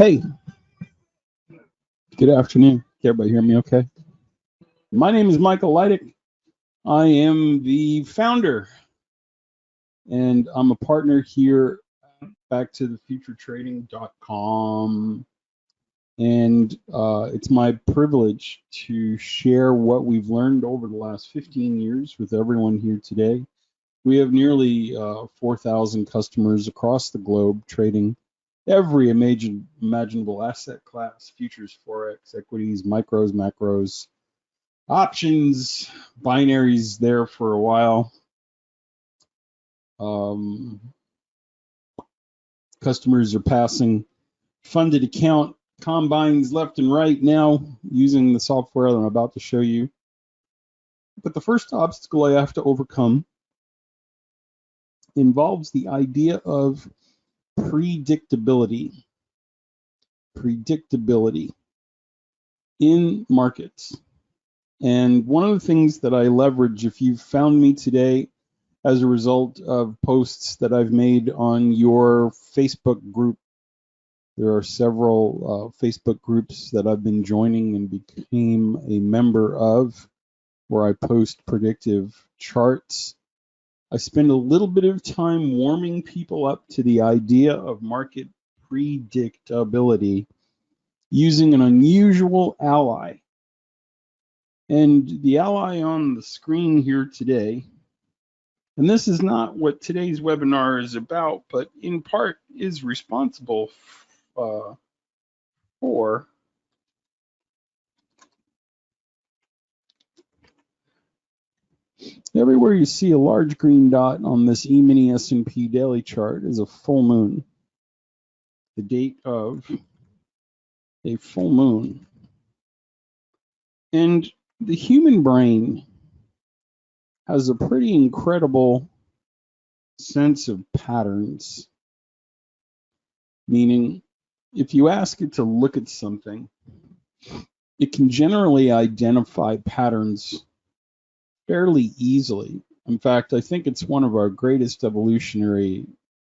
Hey, good afternoon. Can everybody hear me okay? My name is Michael Lydick. I am the founder and I'm a partner here at backtothefuturetrading.com. And it's my privilege to share what we've learned over the last 15 years with everyone here today. We have nearly 4,000 customers across the globe trading every imaginable asset class: futures, forex, equities, micros, macros, options, binaries there for a while. Customers are passing funded account combines left and right now using the software that I'm about to show you. But the first obstacle I have to overcome involves the idea of predictability in markets. And one of the things that I leverage, if you've found me today as a result of posts that I've made on your Facebook group, there are several Facebook groups that I've been joining and became a member of, where I post predictive charts. I spend a little bit of time warming people up to the idea of market predictability using an unusual ally. And the ally on the screen here today, and this is not what today's webinar is about, but in part is responsible for everywhere you see a large green dot on this E-mini S&P daily chart is a full moon, the date of a full moon. And the human brain has a pretty incredible sense of patterns, meaning if you ask it to look at something, it can generally identify patterns fairly easily. In fact, I think it's one of our greatest evolutionary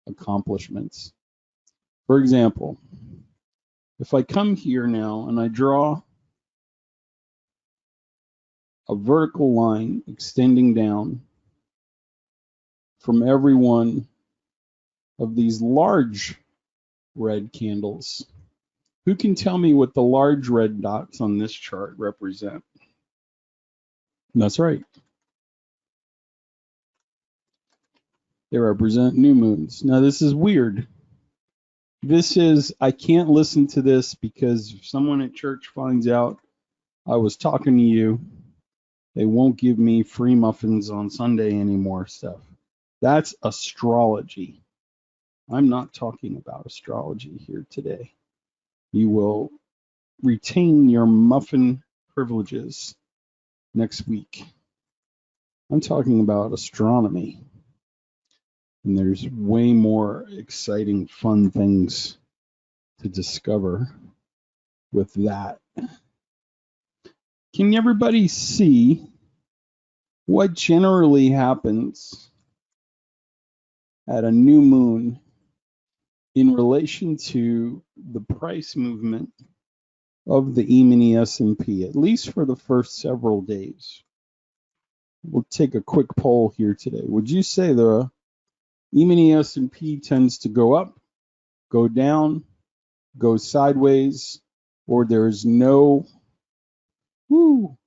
accomplishments. For example, if I come here now and I draw a vertical line extending down from every one of these large red candles, who can tell me what the large red dots on this chart represent? That's right. They represent new moons. Now this is weird. I can't listen to this because if someone at church finds out I was talking to you, they won't give me free muffins on Sunday anymore stuff. That's astrology. I'm not talking about astrology here today. You will retain your muffin privileges next week. I'm talking about astronomy. And there's way more exciting, fun things to discover with that. Can everybody see what generally happens at a new moon in relation to the price movement of the E-mini S&P, at least for the first several days? We'll take a quick poll here today. Would you say the E-mini S&P tends to go up, go down, go sideways, or there's no, I'm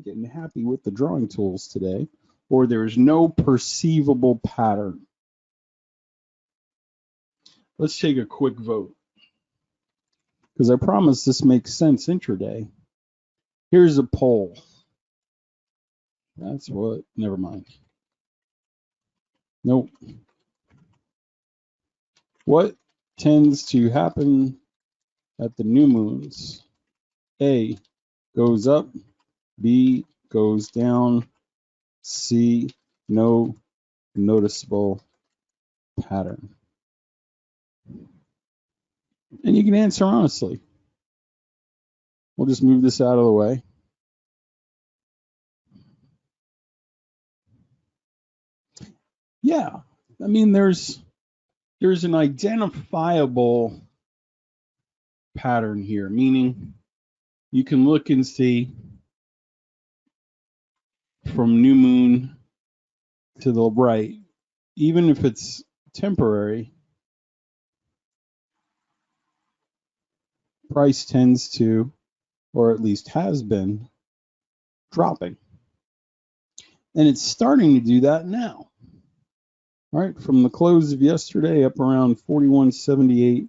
getting happy with the drawing tools today, or there's no perceivable pattern? Let's take a quick vote, because I promise this makes sense intraday. Here's a poll. That's what, never mind. Nope. What tends to happen at the new moons? A, goes up. B, goes down. C, no noticeable pattern. And you can answer honestly. We'll just move this out of the way. Yeah, I mean, there's an identifiable pattern here, meaning you can look and see from new moon to the right, even if it's temporary, price tends to, or at least has been, dropping. And it's starting to do that now. Right, from the close of yesterday up around 41.78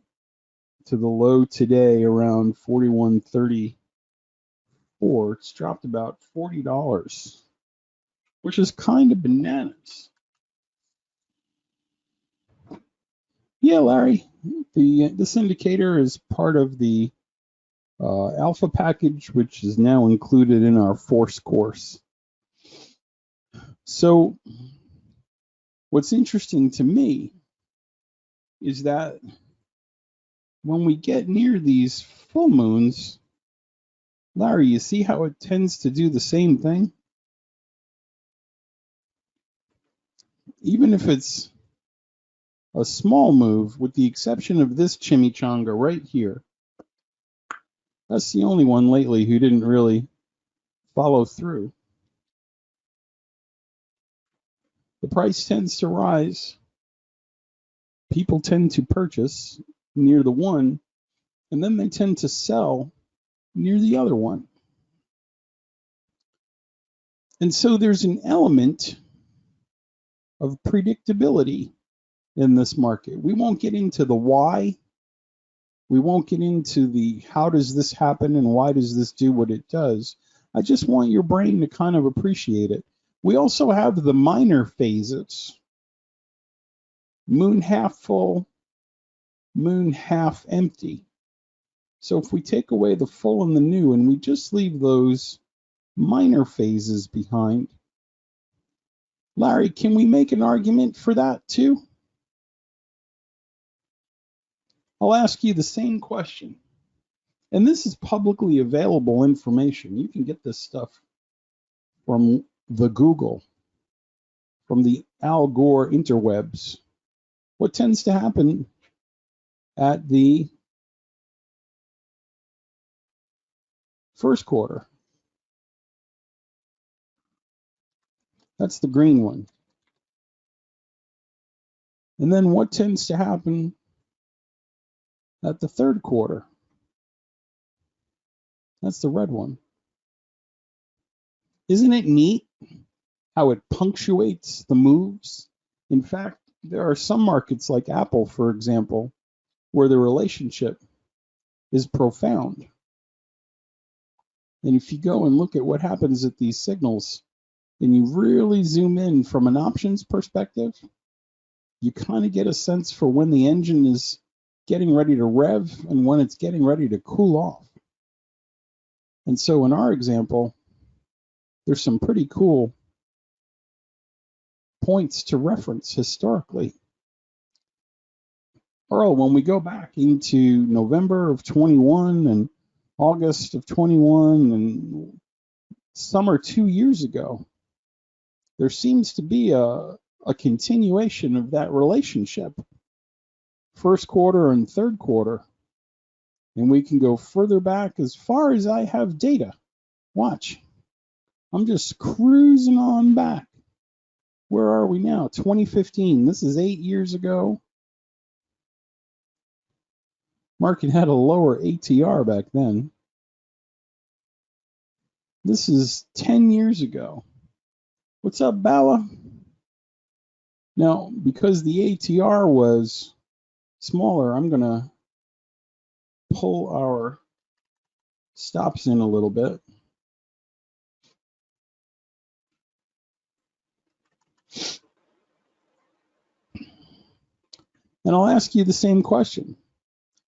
to the low today around 41.34. It's dropped about $40, which is kind of bananas. Yeah, Larry, this indicator is part of the alpha package, which is now included in our force course. So what's interesting to me is that when we get near these full moons, Larry, you see how it tends to do the same thing? Even if it's a small move, with the exception of this chimichanga right here. That's the only one lately who didn't really follow through. The price tends to rise. People tend to purchase near the one, and then they tend to sell near the other one. And so there's an element of predictability in this market. We won't get into the why. We won't get into the how does this happen and why does this do what it does. I just want your brain to kind of appreciate it. We also have the minor phases. Moon half full, moon half empty. So if we take away the full and the new and we just leave those minor phases behind, Larry, can we make an argument for that too? I'll ask you the same question. And this is publicly available information. You can get this stuff from the Google, from the Al Gore interwebs. What tends to happen at the first quarter? That's the green one. And then what tends to happen at the third quarter? That's the red one. Isn't it neat how it punctuates the moves? In fact, there are some markets like Apple, for example, where the relationship is profound. And if you go and look at what happens at these signals, and you really zoom in from an options perspective, you kind of get a sense for when the engine is getting ready to rev and when it's getting ready to cool off. And so in our example, there's some pretty cool points to reference historically. Earl, when we go back into November of 21 and August of 21 and summer 2 years ago, there seems to be a continuation of that relationship, first quarter and third quarter. And we can go further back as far as I have data. Watch. I'm just cruising on back. Where are we now? 2015. This is 8 years ago. Market had a lower ATR back then. This is 10 years ago. What's up, Bala? Now, because the ATR was smaller, I'm going to pull our stops in a little bit. And I'll ask you the same question.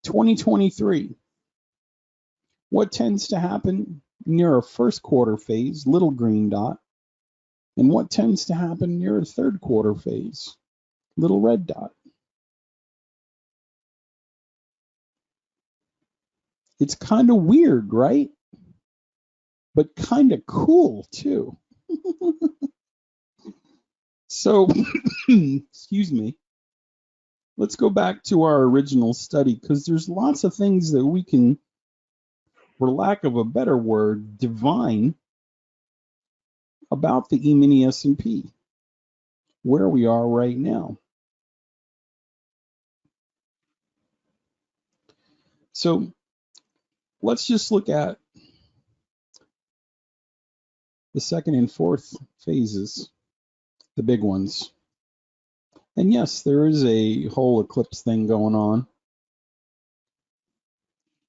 2023. What tends to happen near a first quarter phase, little green dot, and what tends to happen near a third quarter phase, little red dot? It's kind of weird, right? But kind of cool too. So, excuse me. let's go back to our original study, because there's lots of things that we can, for lack of a better word, divine about the E-mini S&P, where we are right now. So let's just look at the second and fourth phases, the big ones. And yes, there is a whole eclipse thing going on.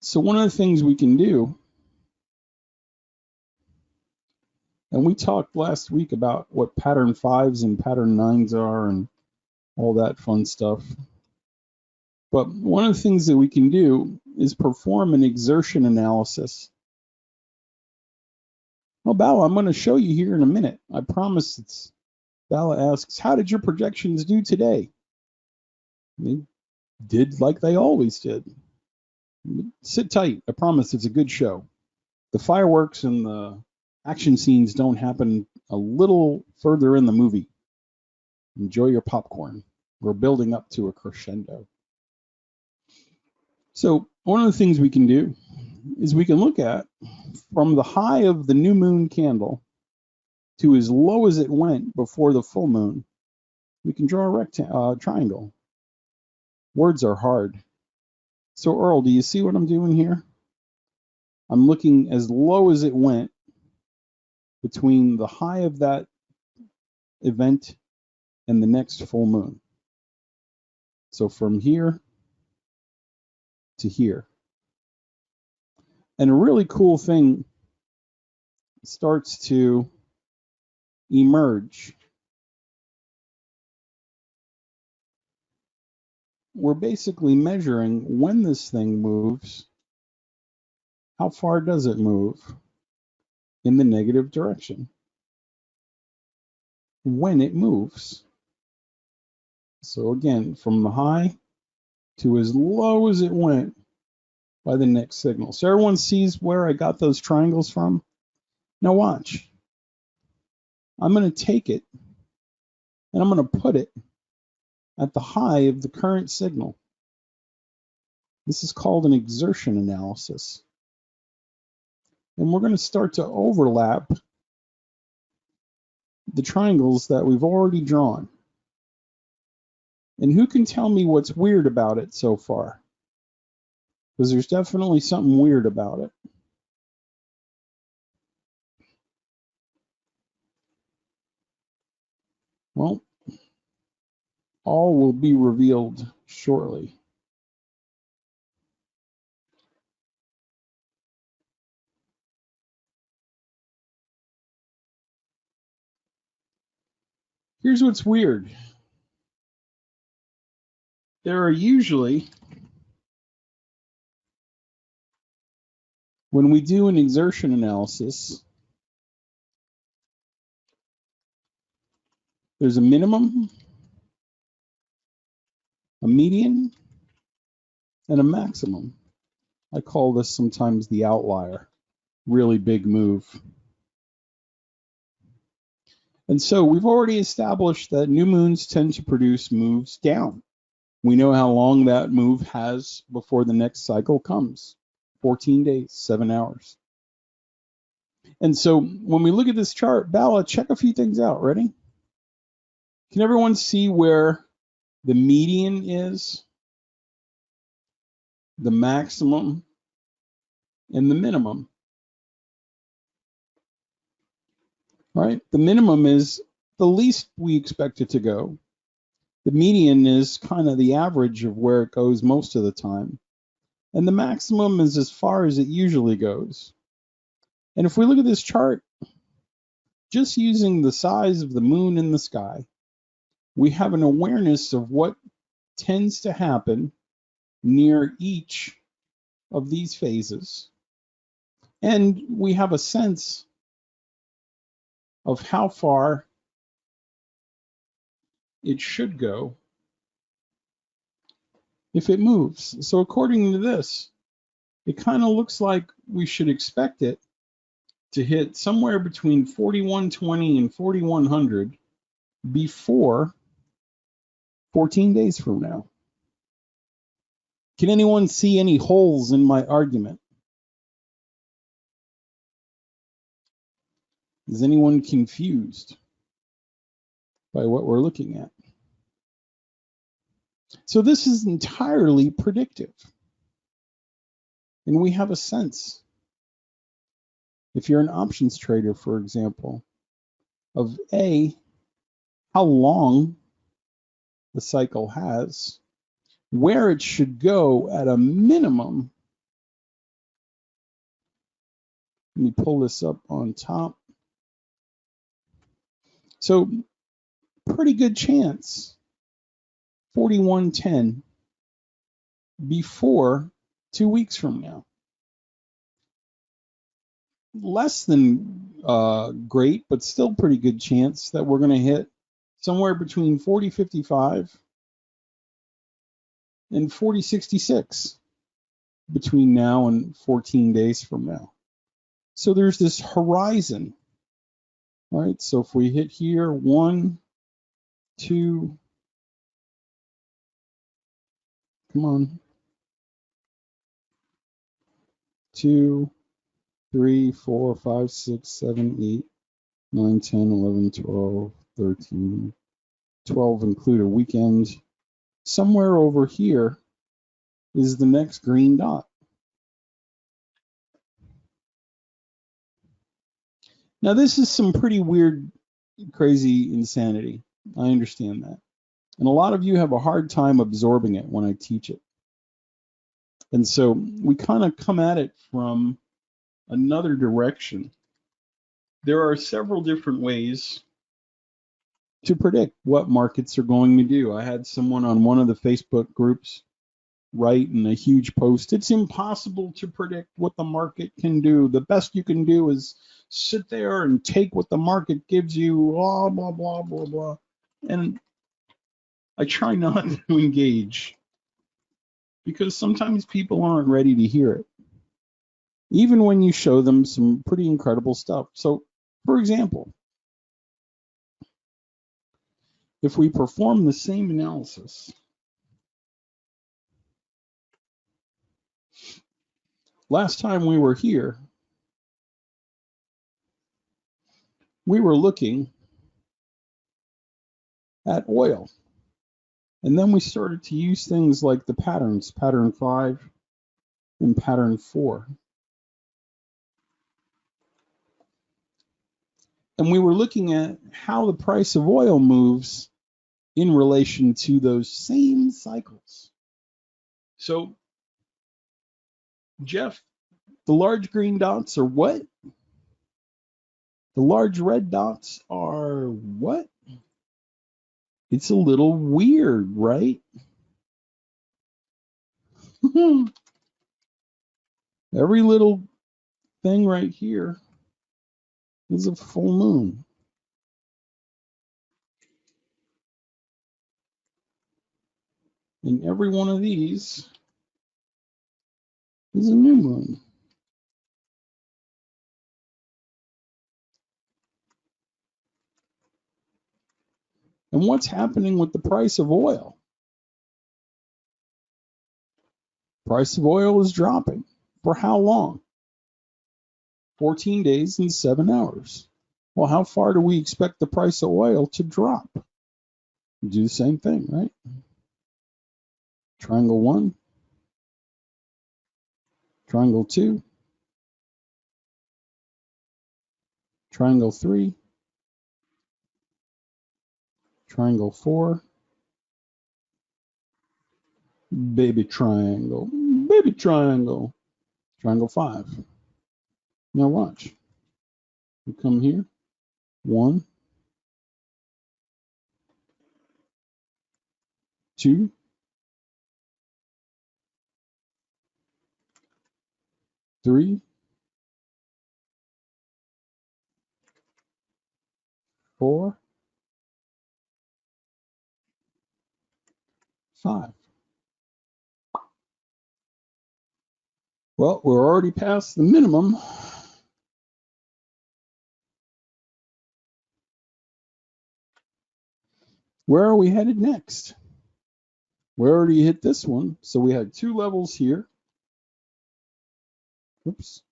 So one of the things we can do, and we talked last week about what pattern 5s and pattern 9s are and all that fun stuff. But one of the things that we can do is perform an exertion analysis. Well, Bala, I'm going to show you here in a minute. I promise it's. Bala asks, how did your projections do today? They did like they always did. Sit tight. I promise it's a good show. The fireworks and the action scenes don't happen a little further in the movie. Enjoy your popcorn. We're building up to a crescendo. So one of the things we can do is we can look at from the high of the new moon candle to as low as it went before the full moon. We can draw a triangle. Words are hard. So Earl, do you see what I'm doing here? I'm looking as low as it went between the high of that event and the next full moon. So from here to here. And a really cool thing starts to emerge. We're basically measuring when this thing moves, how far does it move in the negative direction when it moves. So again, from the high to as low as it went by the next signal. So everyone sees where I got those triangles from? Now watch. I'm going to take it and I'm going to put it at the high of the current signal. This is called an exertion analysis. And we're going to start to overlap the triangles that we've already drawn. And who can tell me what's weird about it so far? Because there's definitely something weird about it. Well, all will be revealed shortly. Here's what's weird. There are usually, when we do an exertion analysis, there's a minimum, a median, and a maximum. I call this sometimes the outlier, really big move. And so we've already established that new moons tend to produce moves down. We know how long that move has before the next cycle comes. 14 days, 7 hours. And so when we look at this chart, Bala, check a few things out. Ready? Can everyone see where the median is, the maximum, and the minimum? Right? The minimum is the least we expect it to go. The median is kind of the average of where it goes most of the time. And the maximum is as far as it usually goes. And if we look at this chart, just using the size of the moon in the sky, we have an awareness of what tends to happen near each of these phases. And we have a sense of how far it should go if it moves. So according to this, it kind of looks like we should expect it to hit somewhere between 4120 and 4100 before 14 days from now. Can anyone see any holes in my argument? Is anyone confused by what we're looking at? So this is entirely predictive. And we have a sense, if you're an options trader, for example, of A, how long the cycle has, where it should go at a minimum. Let me pull this up on top. So pretty good chance, 41.10 before 2 weeks from now. Less than great, but still pretty good chance that we're going to hit somewhere between 40.55 and 40.66 between now and 14 days from now. So there's this horizon, right? So if we hit here, 1, 2, come on, 2, 3, 4, 5, 6, 7, 8, 9, 10, 11, 12, 13, 12 include a weekend. Somewhere over here is the next green dot. Now this is some pretty weird, crazy insanity. I understand that. And a lot of you have a hard time absorbing it when I teach it. And so we kind of come at it from another direction. There are several different ways to predict what markets are going to do. I had someone on one of the Facebook groups write in a huge post, it's impossible to predict what the market can do. The best you can do is sit there and take what the market gives you, blah, blah, blah, blah, blah. And I try not to engage because sometimes people aren't ready to hear it, even when you show them some pretty incredible stuff. So, for example, if we perform the same analysis, last time we were here, we were looking at oil. And then we started to use things like the patterns, pattern 5 and pattern 4. And we were looking at how the price of oil moves in relation to those same cycles. So, Jeff, the large green dots are what? The large red dots are what? It's a little weird, right? Every little thing right here is a full moon. And every one of these is a new moon. And what's happening with the price of oil? Price of oil is dropping. For how long? 14 days and 7 hours. Well, how far do we expect the price of oil to drop? Do the same thing, right? Triangle 1, triangle 2, triangle 3, triangle 4, baby triangle, triangle 5. Now watch. We come here. 1, 2, 3, 4, 5. Well, we're already past the minimum. Where are we headed next? We already hit this one, so we had 2 levels here. Oops.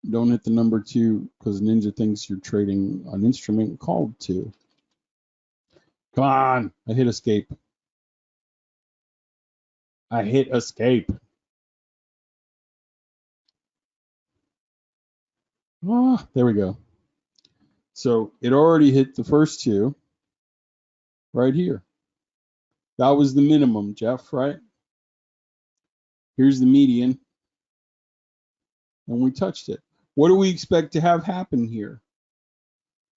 Don't hit the number 2 because Ninja thinks you're trading an instrument called 2. Come on, I hit escape. I hit escape. Ah, there we go. So it already hit the first 2 right here. That was the minimum, Jeff, right? Here's the median. And we touched it. What do we expect to have happen here?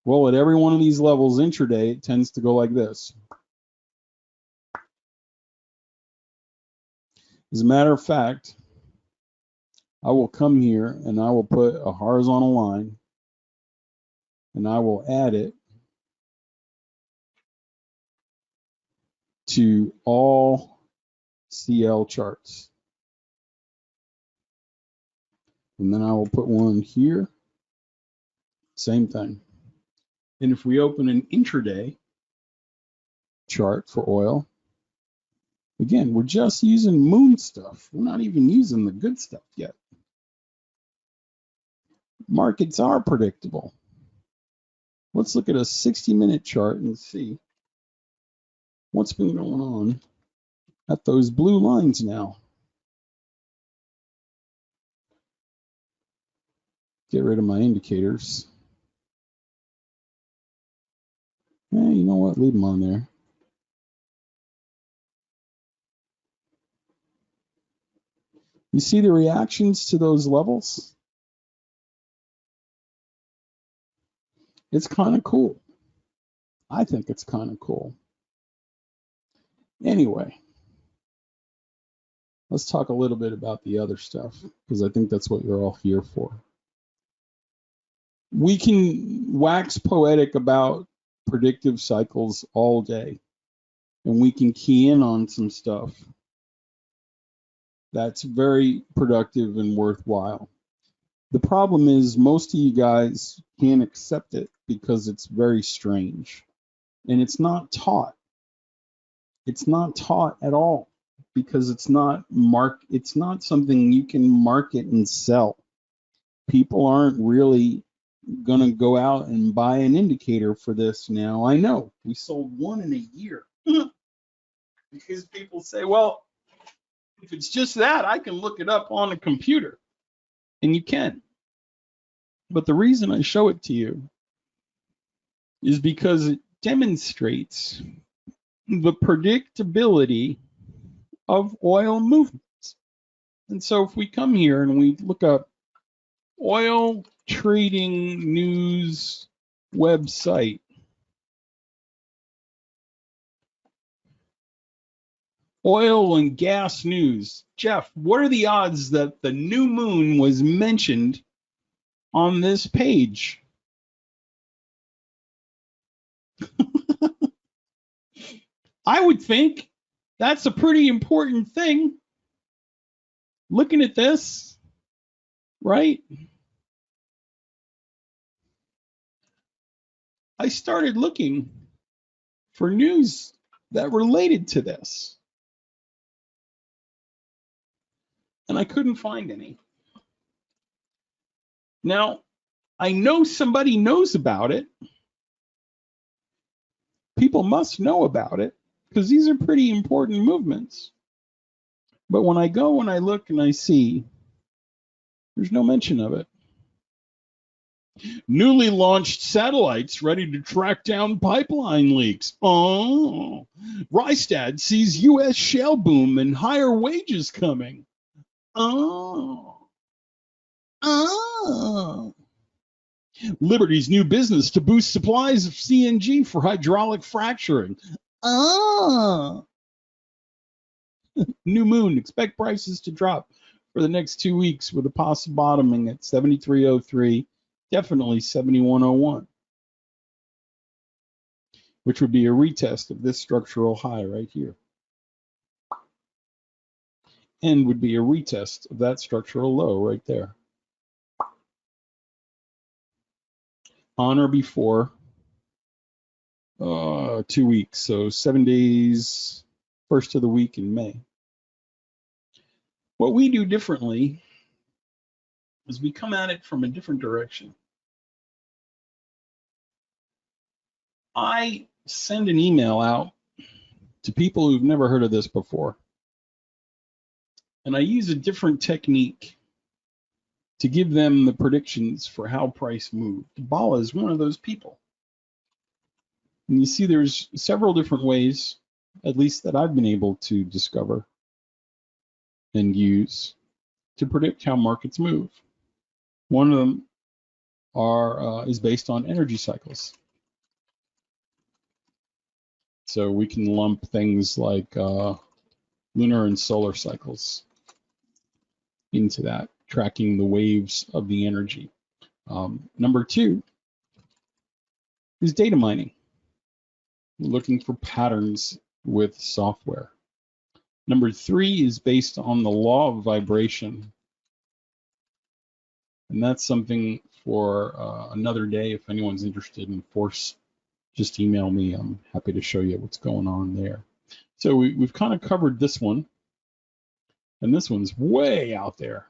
Well, at every one of these levels intraday, it tends to go like this. As a matter of fact, I will come here and I will put a horizontal line and I will add it to all CL charts. And then I will put one here, same thing. And if we open an intraday chart for oil, again, we're just using moon stuff. We're not even using the good stuff yet. Markets are predictable. Let's look at a 60-minute chart and see what's been going on at those blue lines now. Get rid of my indicators. You know what? Leave them on there. You see the reactions to those levels? It's kind of cool. I think it's kind of cool. Anyway, let's talk a little bit about the other stuff, because I think that's what you're all here for. We can wax poetic about predictive cycles all day, and we can key in on some stuff that's very productive and worthwhile. The problem is most of you guys can't accept it because it's very strange, and it's not taught. It's not taught at all because it's not something you can market and sell. People aren't really going to go out and buy an indicator for this now. I know we sold one in a year because people say, well, if it's just that, I can look it up on a computer. And you can. But the reason I show it to you is because it demonstrates the predictability of oil movements. And so if we come here and we look up oil trading news website, oil and gas news. Jeff, what are the odds that the new moon was mentioned on this page? I would think that's a pretty important thing. Looking at this, right? I started looking for news that related to this, and I couldn't find any. Now, I know somebody knows about it. People must know about it because these are pretty important movements. But when I go and I look and I see, there's no mention of it. Newly launched satellites ready to track down pipeline leaks. Oh, Rystad sees U.S. shale boom and higher wages coming. Oh. Liberty's new business to boost supplies of CNG for hydraulic fracturing. New moon, expect prices to drop for the next 2 weeks with a possible bottoming at 73.03, definitely 71.01, which would be a retest of this structural high right here, and would be a retest of that structural low right there. On or before 2 weeks, so 7 days, first of the week in May. What we do differently is we come at it from a different direction. I send an email out to people who've never heard of this before, and I use a different technique to give them the predictions for how price moved. Bala is one of those people. And you see there's several different ways, at least that I've been able to discover and use to predict how markets move. One of them is based on energy cycles. So we can lump things like lunar and solar cycles into that, tracking the waves of the energy. Number two is data mining. We're looking for patterns with software. Number three is based on the law of vibration. And that's something for another day. If anyone's interested in force, just email me. I'm happy to show you what's going on there. So we've kind of covered this one. And this one's way out there.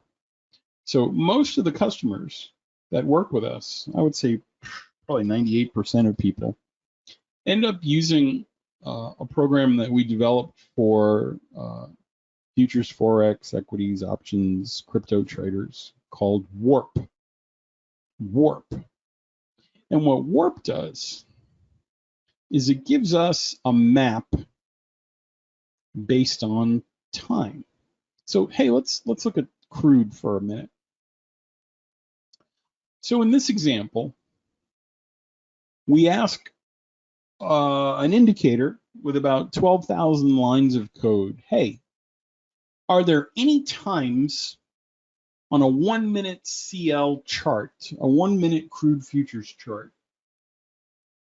So most of the customers that work with us, I would say probably 98% of people, end up using a program that we developed for futures, forex, equities, options, crypto traders called Warp. Warp. And what Warp does is it gives us a map based on time. So hey, let's look at crude for a minute. So in this example, we ask an indicator with about 12,000 lines of code, hey, are there any times on a 1 minute CL chart, a 1 minute crude futures chart,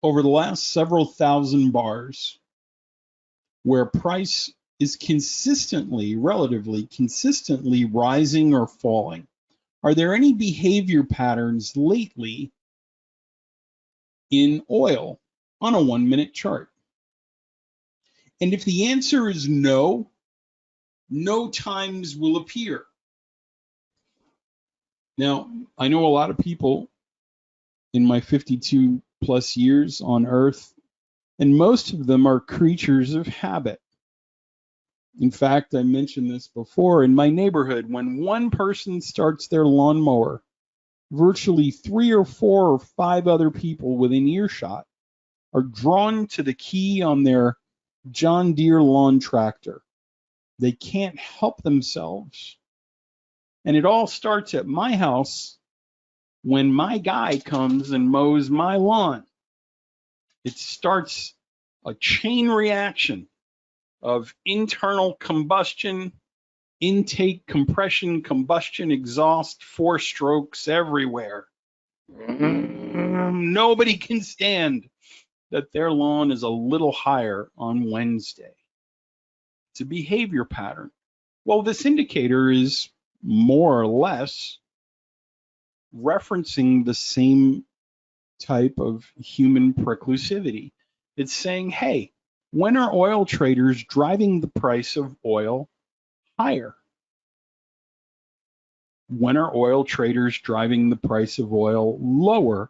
over the last several thousand bars, where price is consistently, relatively consistently rising or falling? Are there any behavior patterns lately in oil on a 1 minute chart? And if the answer is no, no times will appear. Now, I know a lot of people in my 52 plus years on Earth, and most of them are creatures of habit. In fact, I mentioned this before, in my neighborhood, when one person starts their lawnmower, virtually 3 or 4 or 5 other people within earshot are drawn to the key on their John Deere lawn tractor. They can't help themselves. And it all starts at my house when my guy comes and mows my lawn. It starts a chain reaction of internal combustion, intake, compression, combustion, exhaust, 4 strokes everywhere. Nobody can stand that their lawn is a little higher on Wednesday. It's a behavior pattern. Well, this indicator is more or less referencing the same type of human preclusivity. It's saying, hey, when are oil traders driving the price of oil higher? When are oil traders driving the price of oil lower,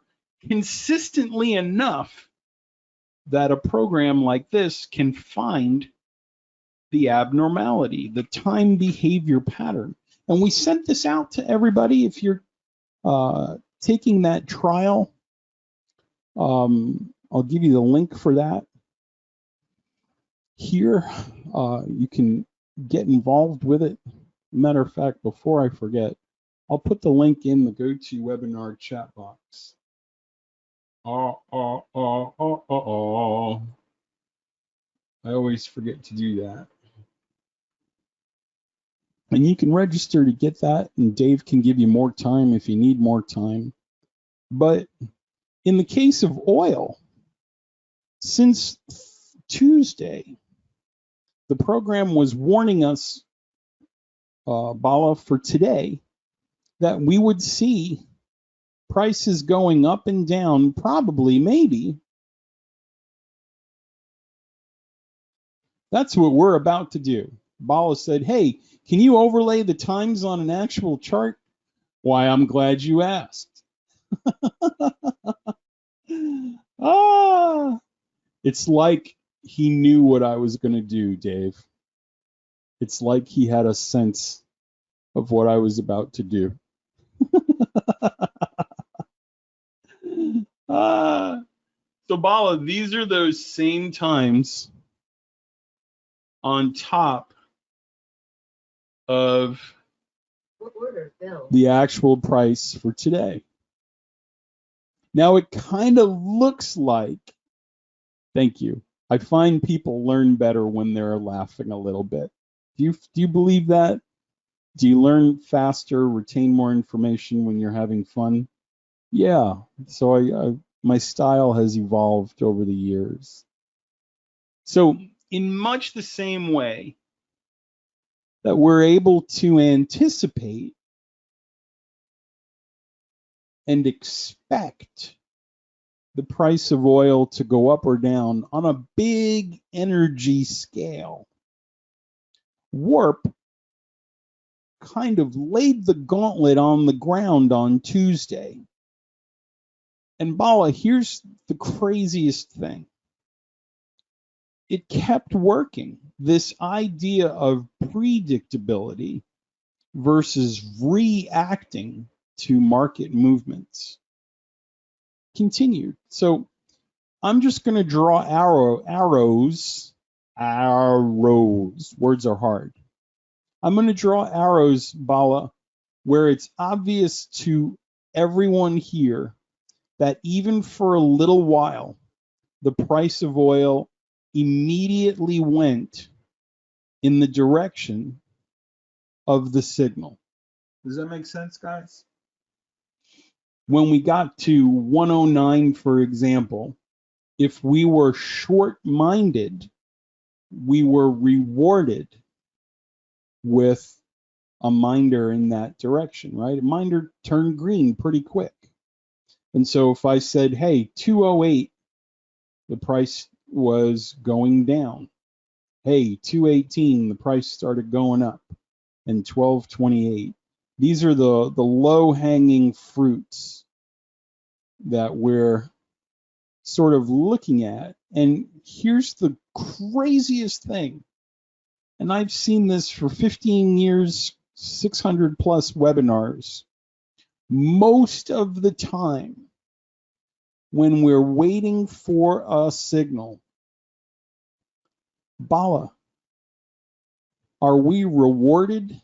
consistently enough that a program like this can find the abnormality, the time behavior pattern? And we sent this out to everybody. If you're taking that trial, I'll give you the link for that. Here, you can get involved with it. Matter of fact, before I forget, I'll put the link in the GoToWebinar chat box. I always forget to do that. And you can register to get that, and Dave can give you more time if you need more time. But in the case of oil, since Tuesday, the program was warning us, Bala, for today, that we would see prices going up and down, probably, maybe, That's what we're about to do. Bala said, hey, can you overlay the times on an actual chart? Why, I'm glad you asked. It's like he knew what I was going to do, Dave. It's like he had a sense of what I was about to do. So Bala, these are those same times on top of the actual price for today. Now it kind of looks like, thank you. I find people learn better when they're laughing a little bit. Do you believe that? Do you learn faster, retain more information when you're having fun? Yeah. So my style has evolved over the years. So in much the same way that we're able to anticipate and expect the price of oil to go up or down on a big energy scale, Warp kind of laid the gauntlet on the ground on Tuesday. And Bala, here's the craziest thing. It kept working. This idea of predictability versus reacting to market movements continued. So I'm just going to draw arrows. Words are hard. I'm going to draw arrows, Bala, where it's obvious to everyone here that even for a little while, the price of oil immediately went in the direction of the signal. Does that make sense, guys? When we got to 109, for example, if we were short-minded, we were rewarded with a minder in that direction, right? A minder turned green pretty quick. And so if I said, hey, 208, the price was going down. Hey, 218, the price started going up. And 1228. These are the low-hanging fruits that we're sort of looking at. And here's the craziest thing. And I've seen this for 15 years, 600 plus webinars. Most of the time, when we're waiting for a signal, Bala, are we rewarded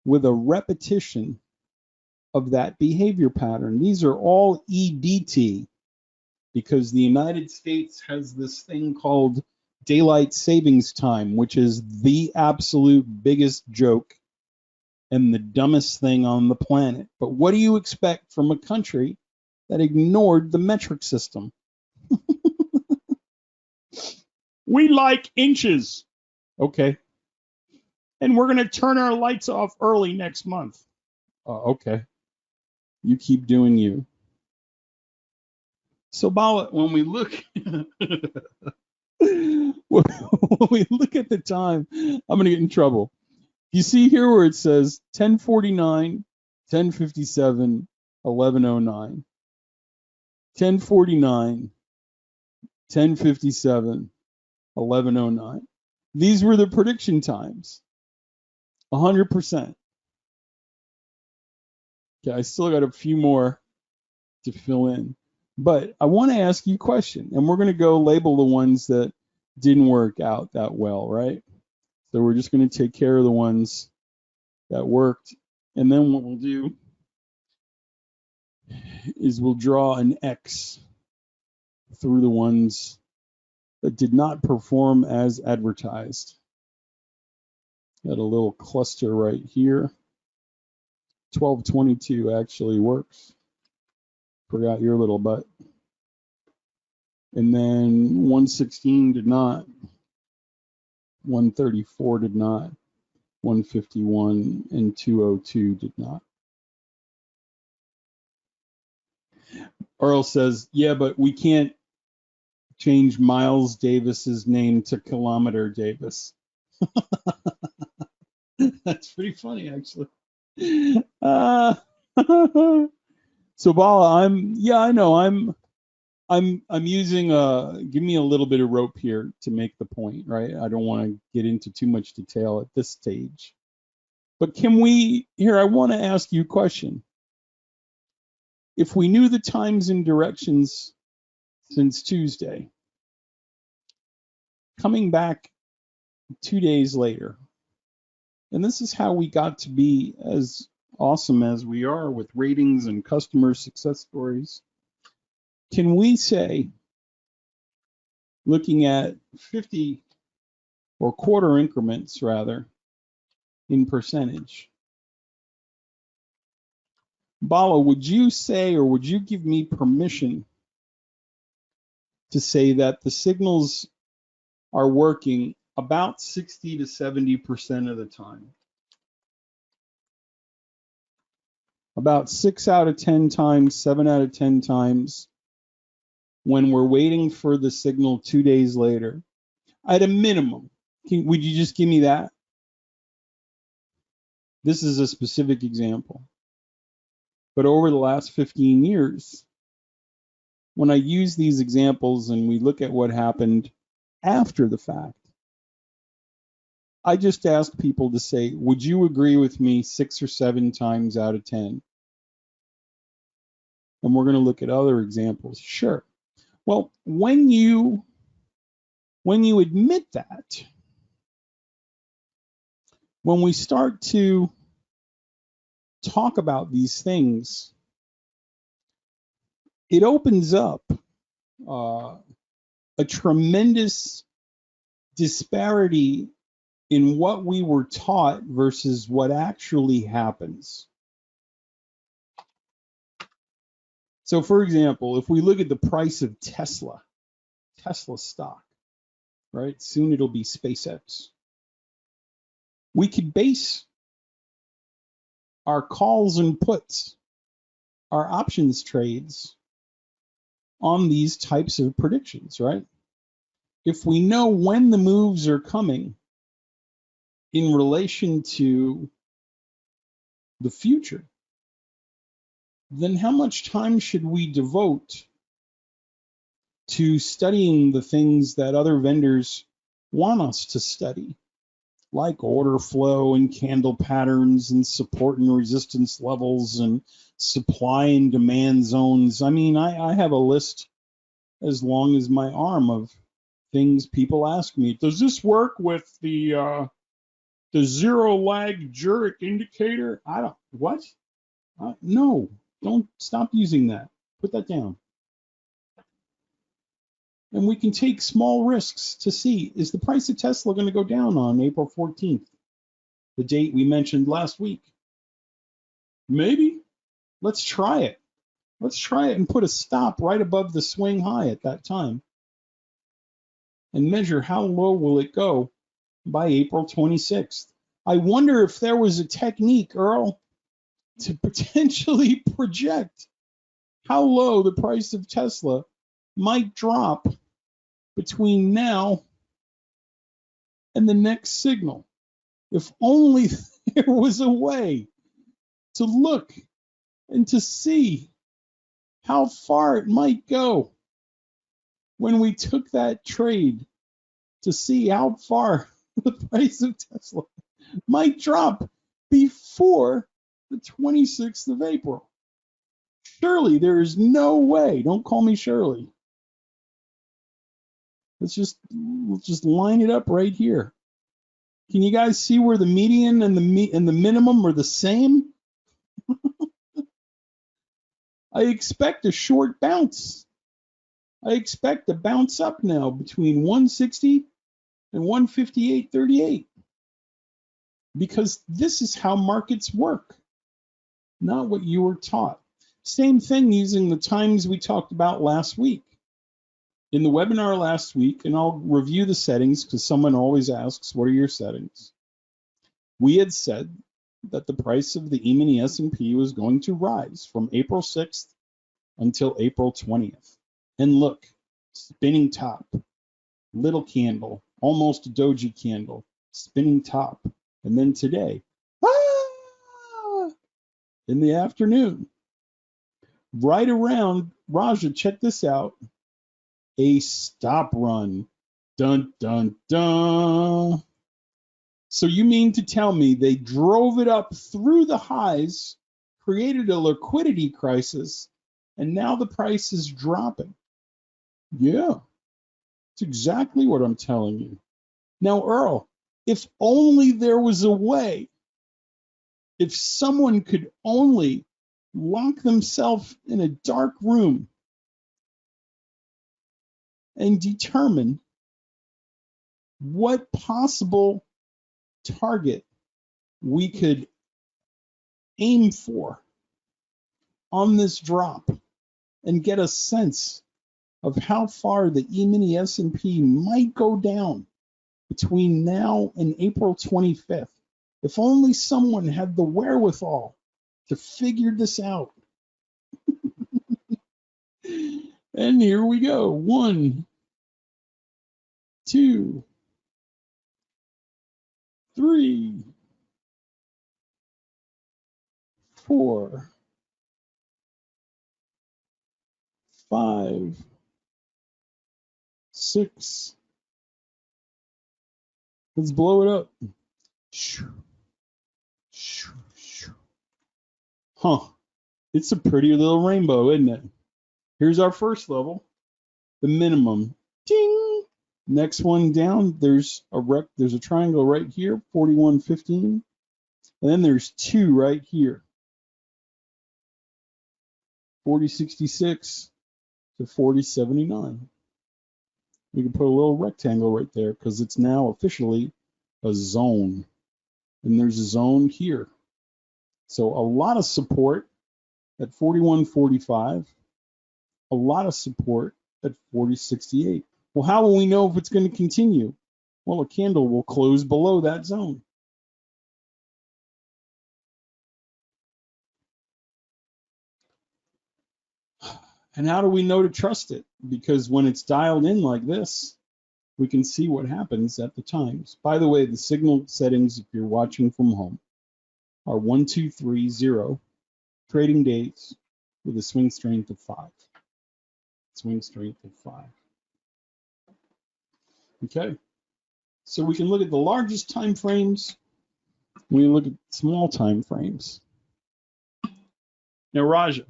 with a repetition of that behavior pattern? These are all EDT, because the United States has this thing called daylight savings time, which is the absolute biggest joke and the dumbest thing on the planet. But what do you expect from a country that ignored the metric system? We like inches. Okay. And we're going to turn our lights off early next month. Okay. You keep doing you. So, Bala, when we look when we look at the time, I'm going to get in trouble. You see here where it says 10:49, 10:57, 11:09. 10:49, 10:57, 11:09. These were the prediction times. 100%. Okay, I still got a few more to fill in. But I want to ask you a question, and we're going to go label the ones that didn't work out that well, right? So we're just going to take care of the ones that worked. And then what we'll do is we'll draw an X through the ones that did not perform as advertised. Got a little cluster right here. 1222 actually works. Forgot your little butt. And then 116 did not. 134 did not. 151 and 202 did not. Earl says, yeah, but we can't change Miles Davis's name to Kilometer Davis. That's pretty funny, actually. So Bala, I'm using give me a little bit of rope here to make the point, right? I don't want to get into too much detail at this stage. But I want to ask you a question. If we knew the times and directions since Tuesday, coming back 2 days later, and this is how we got to be as awesome as we are with ratings and customer success stories, can we say, looking at 50 or quarter increments rather, in percentage, Bala, would you say, or would you give me permission to say that the signals are working about 60 to 70% of the time? About 6 out of 10 times, 7 out of 10 times, when we're waiting for the signal 2 days later, at a minimum, would you just give me that? This is a specific example. But over the last 15 years, when I use these examples and we look at what happened after the fact, I just ask people to say, would you agree with me 6 or 7 times out of 10? And we're going to look at other examples. Sure. Well, when you admit that, when we start to talk about these things, it opens up a tremendous disparity in what we were taught versus what actually happens. So for example, if we look at the price of Tesla stock, right? Soon it'll be SpaceX. We could base our calls and puts, our options trades on these types of predictions, right? If we know when the moves are coming in relation to the future, then how much time should we devote to studying the things that other vendors want us to study, like order flow and candle patterns and support and resistance levels and supply and demand zones? I mean, I have a list as long as my arm of things people ask me. Does this work with the zero lag Jurek indicator? What? No, don't, stop using that. Put that down. And we can take small risks to see, is the price of Tesla going to go down on April 14th, the date we mentioned last week? Maybe. Let's try it. Let's try it and put a stop right above the swing high at that time and measure how low will it go by April 26th. I wonder if there was a technique, Earl, to potentially project how low the price of Tesla might drop between now and the next signal. If only there was a way to look and to see how far it might go when we took that trade, to see how far the price of Tesla might drop before the 26th of April. Surely there is no way. Don't call me Shirley. Let's just line it up right here. Can you guys see where the median and the minimum are the same? I expect a short bounce. I expect a bounce up now between 160 and 158.38, because this is how markets work, not what you were taught. Same thing using the times we talked about last week. In the webinar last week, and I'll review the settings because someone always asks, what are your settings? We had said that the price of the E-mini S&P was going to rise from April 6th until April 20th. And look, spinning top, little candle, almost a doji candle, spinning top. And then today, in the afternoon, right around, Raja, check this out, a stop run. Dun, dun, dun. So you mean to tell me they drove it up through the highs, created a liquidity crisis, and now the price is dropping? Yeah, it's exactly what I'm telling you. Now, Earl, if only there was a way, if someone could only lock themselves in a dark room and determine what possible target we could aim for on this drop and get a sense of how far the E-mini S&P might go down between now and April 25th. If only someone had the wherewithal to figure this out. And here we go. 1, 2, 3, 4, 5, 6. Let's blow it up. Huh. It's a pretty little rainbow, isn't it? Here's our first level, the minimum. Ding! Next one down, there's a triangle right here, 41.15. And then there's 2 right here, 40.66 to 40.79. We can put a little rectangle right there because it's now officially a zone. And there's a zone here. So a lot of support at 41.45, a lot of support at 40.68. Well, how will we know if it's going to continue? Well, a candle will close below that zone. And how do we know to trust it? Because when it's dialed in like this, we can see what happens at the times. By the way, the signal settings, if you're watching from home, are 1, 2, 3, 0 trading days with a swing strength of 5. Swing strength of 5. Okay, so we can look at the largest time frames. We look at small time frames. Now, Raja,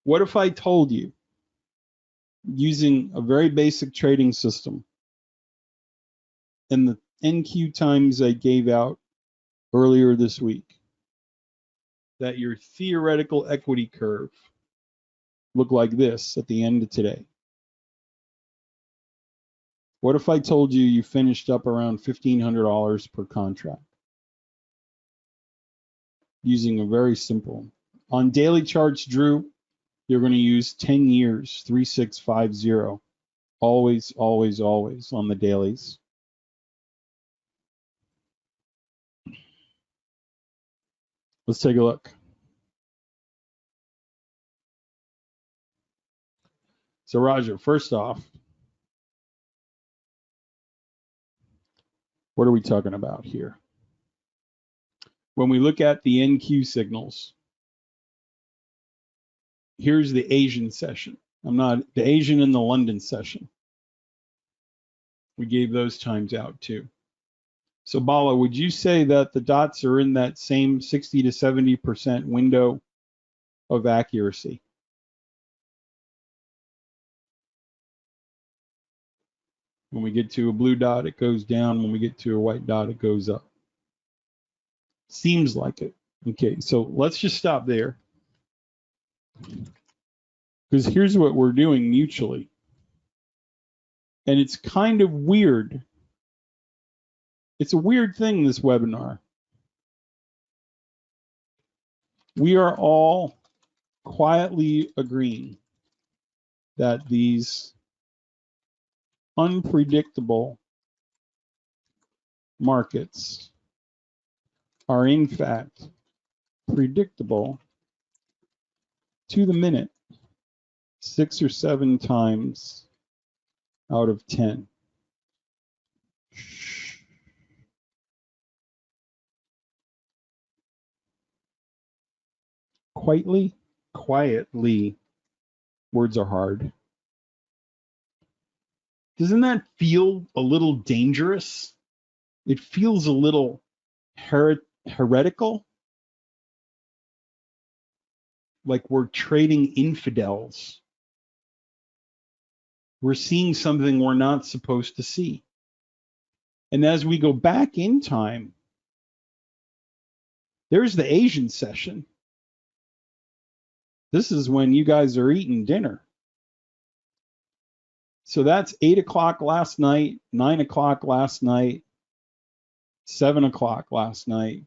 what if I told you, using a very basic trading system and the NQ times I gave out earlier this week, that your theoretical equity curve looked like this at the end of today? What if I told you you finished up around $1,500 per contract? Using a very simple. On daily charts, Drew, you're going to use 10 years, 3650. Always, always, always on the dailies. Let's take a look. So, Roger, first off, what are we talking about here? When we look at the NQ signals, here's the Asian session. The Asian and the London session. We gave those times out too. So Bala, would you say that the dots are in that same 60 to 70% window of accuracy? When we get to a blue dot, it goes down. When we get to a white dot, it goes up. Seems like it. Okay, so let's just stop there. Because here's what we're doing mutually. And it's kind of weird. It's a weird thing, this webinar. We are all quietly agreeing that these unpredictable markets are in fact predictable to the minute 6 or 7 times out of 10. Quietly, words are hard. Doesn't that feel a little dangerous? It feels a little heretical, like we're trading infidels. We're seeing something we're not supposed to see. And as we go back in time, there's the Asian session. This is when you guys are eating dinner. So that's 8 o'clock last night, 9 o'clock last night, 7 o'clock last night,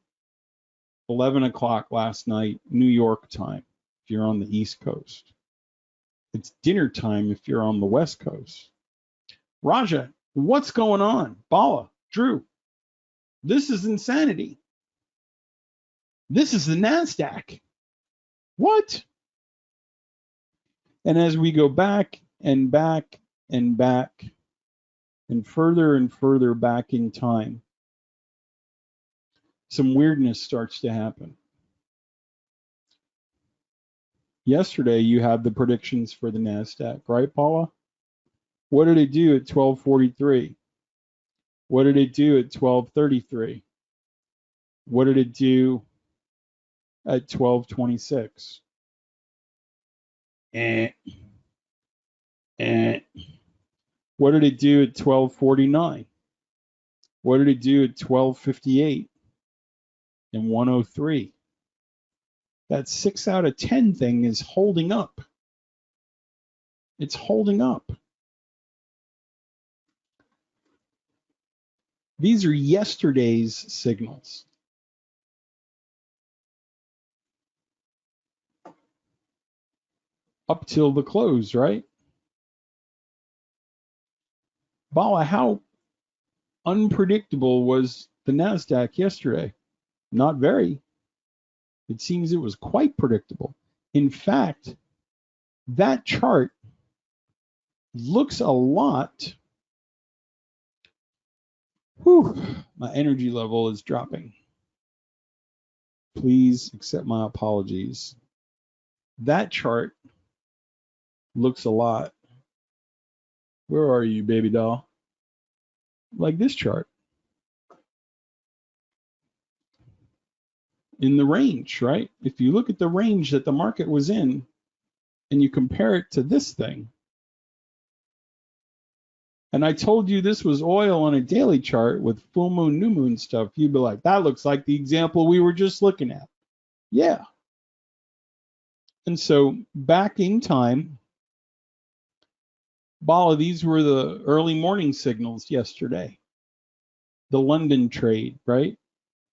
11 o'clock last night, New York time, if you're on the East Coast. It's dinner time if you're on the West Coast. Raja, what's going on? Bala, Drew, this is insanity. This is the NASDAQ. What? And as we go back and back and back and further back in time, some weirdness starts to happen. Yesterday, you had the predictions for the NASDAQ, right, Paula? What did it do at 1243? What did it do at 1233? What did it do at 1226? What did it do at 1249? What did it do at 1258 and 103? That 6 out of 10 thing is holding up. It's holding up. These are yesterday's signals. Up till the close, right? Bala, how unpredictable was the NASDAQ yesterday? Not very. It seems it was quite predictable. In fact, that chart looks a lot. My energy level is dropping. Please accept my apologies. That chart looks a lot. Where are you, baby doll? Like this chart. In the range, right? If you look at the range that the market was in and you compare it to this thing, and I told you this was oil on a daily chart with full moon, new moon stuff, you'd be like, that looks like the example we were just looking at. Yeah. And so back in time, Bala, these were the early morning signals yesterday. The London trade, right?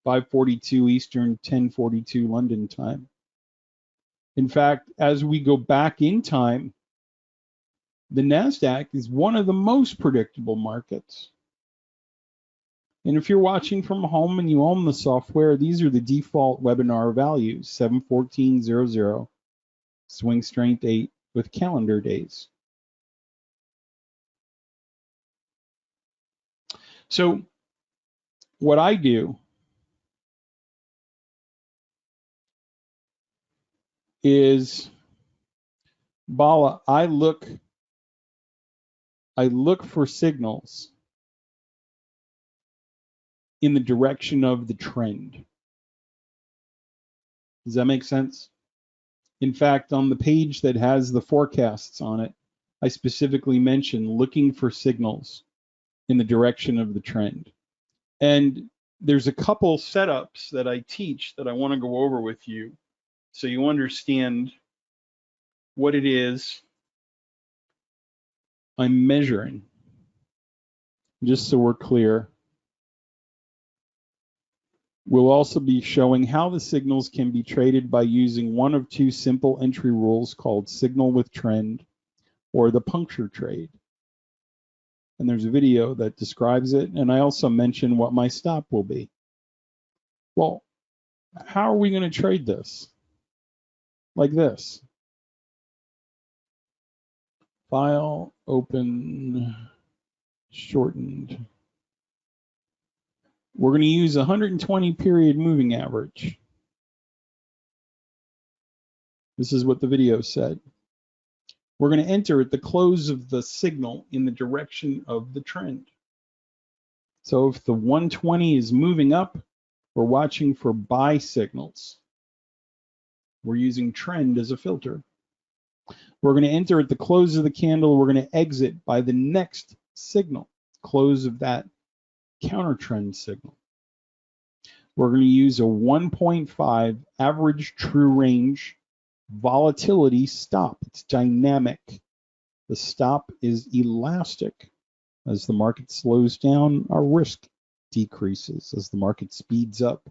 5:42 Eastern, 10:42 London time. In fact, as we go back in time, the NASDAQ is one of the most predictable markets. And if you're watching from home and you own the software, these are the default webinar values, 71400, swing strength 8 with calendar days. So what I do is, Bala, I look for signals in the direction of the trend. Does that make sense? In fact, on the page that has the forecasts on it, I specifically mention looking for signals in the direction of the trend. And there's a couple setups that I teach that I want to go over with you so you understand what it is I'm measuring, just so we're clear. We'll also be showing how the signals can be traded by using one of two simple entry rules called signal with trend or the puncture trade. And there's a video that describes it, and I also mention what my stop will be. Well, how are we going to trade this? Like this. File, open, shortened. We're going to use 120 period moving average. This is what the video said. We're going to enter at the close of the signal in the direction of the trend. So if the 120 is moving up, we're watching for buy signals. We're using trend as a filter. We're going to enter at the close of the candle. We're going to exit by the next signal, close of that counter trend signal. We're going to use a 1.5 average true range volatility stop. It's dynamic. The stop is elastic. As the market slows down, our risk decreases. As the market speeds up,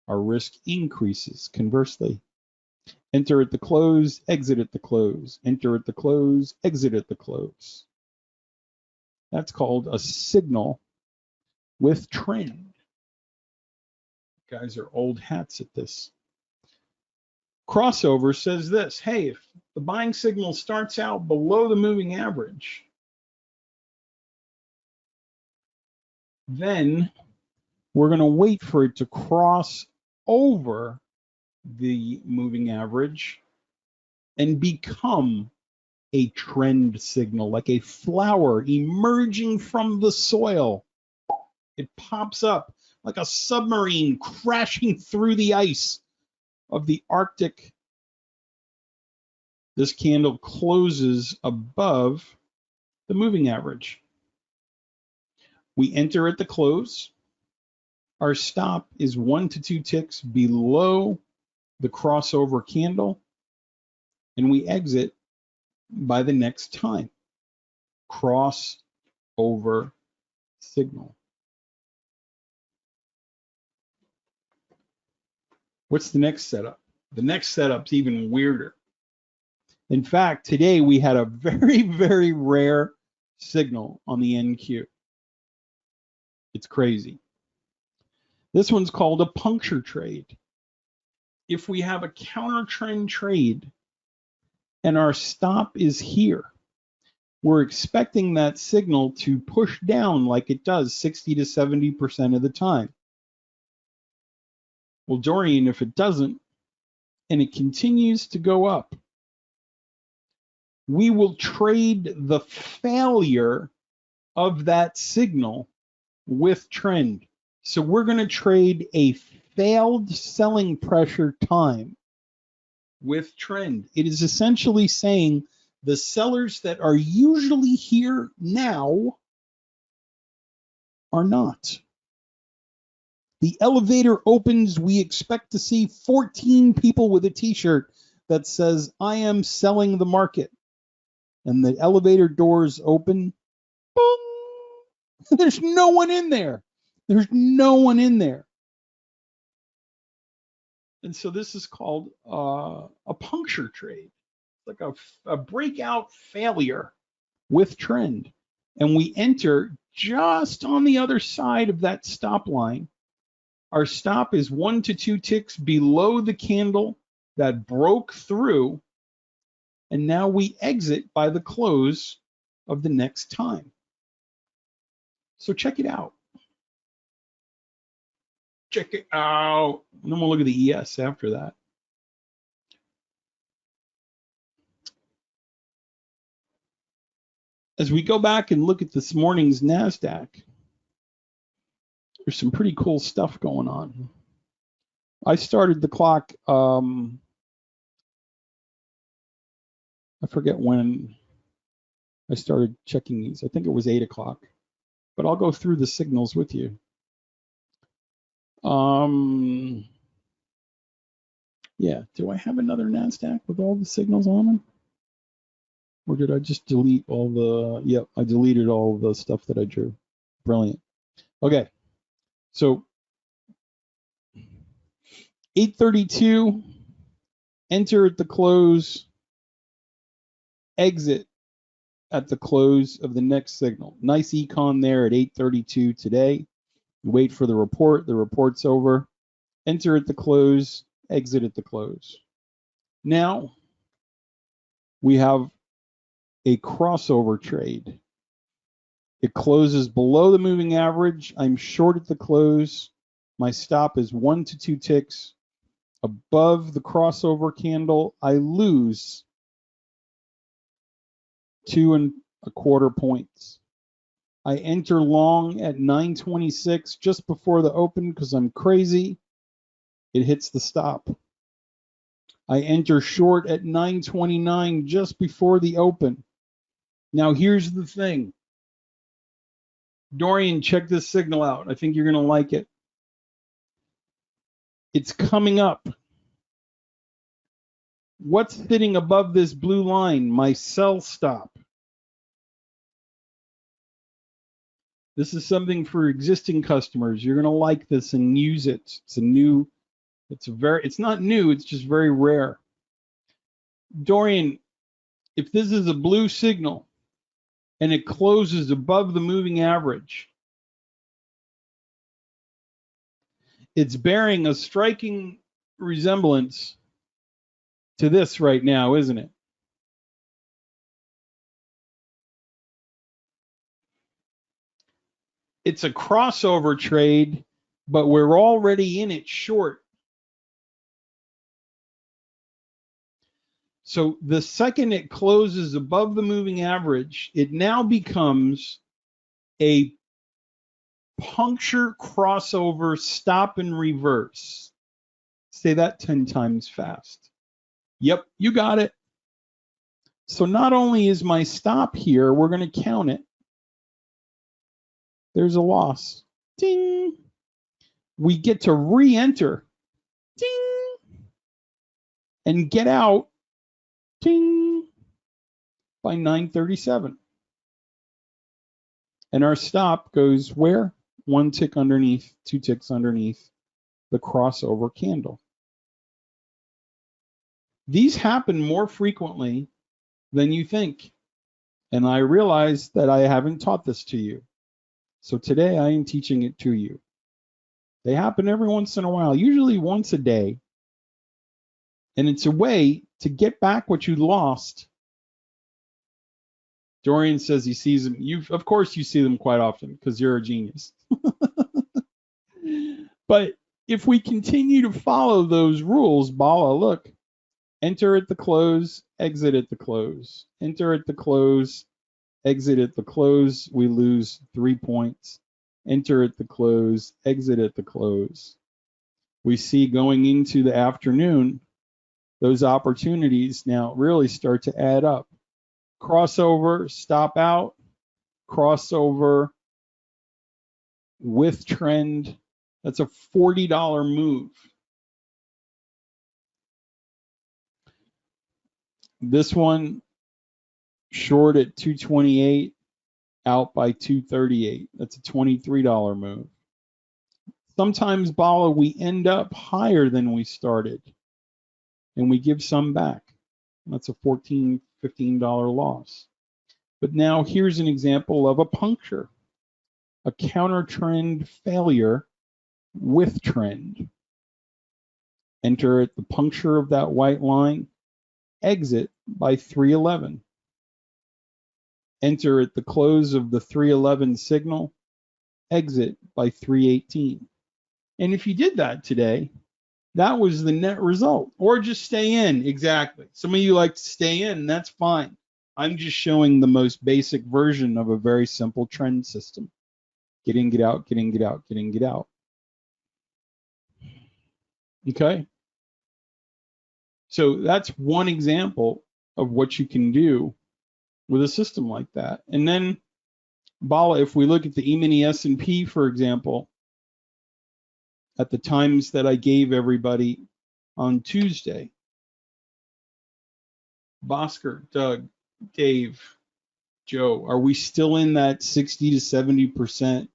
our risk increases. Conversely, enter at the close, exit at the close. Enter at the close, exit at the close. That's called a signal with trend. You guys are old hats at this. Crossover says this: hey, if the buying signal starts out below the moving average, then we're going to wait for it to cross over the moving average and become a trend signal, like a flower emerging from the soil. It pops up like a submarine crashing through the ice of the Arctic. This candle closes above the moving average. We enter at the close. Our stop is 1 to 2 ticks below the crossover candle, and we exit by the next time. Crossover signal. What's the next setup? The next setup's even weirder. In fact, today we had a very, very rare signal on the NQ. It's crazy. This one's called a puncture trade. If we have a counter trend trade and our stop is here, we're expecting that signal to push down like it does 60 to 70% of the time. Well, Dorian, if it doesn't, and it continues to go up, we will trade the failure of that signal with trend. So we're going to trade a failed selling pressure time with trend. It is essentially saying the sellers that are usually here now are not. The elevator opens, we expect to see 14 people with a t-shirt that says, I am selling the market. And the elevator doors open, boom, there's no one in there. There's no one in there. And so this is called a puncture trade, like a breakout failure with trend. And we enter just on the other side of that stop line. Our stop is 1 to 2 ticks below the candle that broke through. And now we exit by the close of the next time. So check it out. Check it out. And then we'll look at the ES after that. As we go back and look at this morning's NASDAQ, there's some pretty cool stuff going on. I started the clock, I forget when I started checking these. I think it was 8 o'clock, but I'll go through the signals with you. Yeah, do I have another NASDAQ with all the signals on them? Or did I just delete all the, yep, I deleted all the stuff that I drew. Brilliant. Okay, so 8:32, enter at the close, exit at the close of the next signal. Nice econ there at 8:32 today. You wait for the report, the report's over. Enter at the close, exit at the close. Now we have a crossover trade. It closes below the moving average. I'm short at the close. My stop is 1 to 2 ticks above the crossover candle. I lose 2.25 points. I enter long at 9:26 just before the open because I'm crazy. It hits the stop. I enter short at 9:29 just before the open. Now here's the thing. Dorian, check this signal out. I think you're going to like it. It's coming up. What's sitting above this blue line? My sell stop. This is something for existing customers. You're going to like this and use it. It's not new, it's just very rare. Dorian, if this is a blue signal and it closes above the moving average, it's bearing a striking resemblance to this right now, isn't it? It's a crossover trade, but we're already in it short. So the second it closes above the moving average, it now becomes a puncture crossover stop and reverse. Say that 10 times fast. Yep, you got it. So not only is my stop here, we're going to count it. There's a loss. Ding. We get to re-enter. Ding. And get out. Ding. By 9:37. And our stop goes where? 1 tick underneath, 2 ticks underneath the crossover candle. These happen more frequently than you think. And I realize that I haven't taught this to you. So today I am teaching it to you. They happen every once in a while, usually once a day. And it's a way to get back what you lost. Dorian says he sees them. Of course you see them quite often because you're a genius. But if we continue to follow those rules, Bala, look, enter at the close, exit at the close. Enter at the close, exit at the close, we lose 3 points. Enter at the close, exit at the close. We see going into the afternoon, those opportunities now really start to add up. Crossover, stop out, crossover with trend. That's a $40 move. This one, short at 228, out by 238. That's a $23 move. Sometimes, Bala, we end up higher than we started, and we give some back. That's a $14, $15 loss. But now here's an example of a puncture, a counter trend failure with trend. Enter at the puncture of that white line, exit by 311. Enter at the close of the 311 signal, exit by 318. And if you did that today, that was the net result. Or just stay in, exactly. Some of you like to stay in, and that's fine. I'm just showing the most basic version of a very simple trend system. Get in, get out, get in, get out, get in, get out. Okay? So that's one example of what you can do with a system like that. And then, Bala, if we look at the E-mini S&P, for example, at the times that I gave everybody on Tuesday, Bhaskar, Doug, Dave, Joe, are we still in that 60 to 70%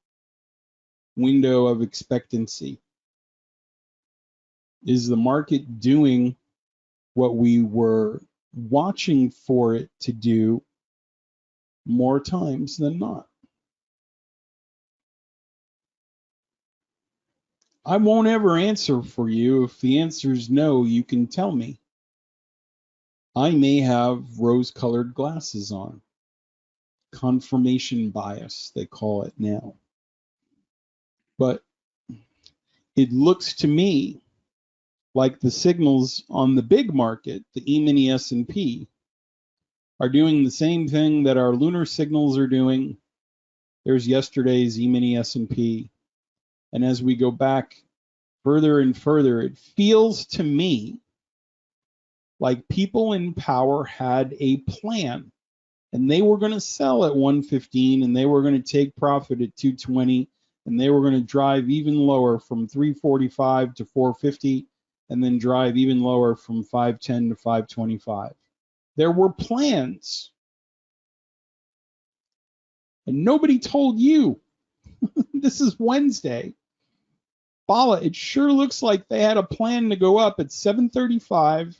window of expectancy? Is the market doing what we were watching for it to do more times than not? I won't ever answer for you. If the answer is no, you can tell me. I may have rose-colored glasses on. Confirmation bias, they call it now. But it looks to me like the signals on the big market, the E-mini S&P, are doing the same thing that our lunar signals are doing. There's yesterday's E-mini S&P. And as we go back further and further, it feels to me like people in power had a plan, and they were going to sell at 115, and they were going to take profit at 220, and they were going to drive even lower from 345 to 450, and then drive even lower from 510 to 525. There were plans, and nobody told you. This is Wednesday. Bala, it sure looks like they had a plan to go up at 7:35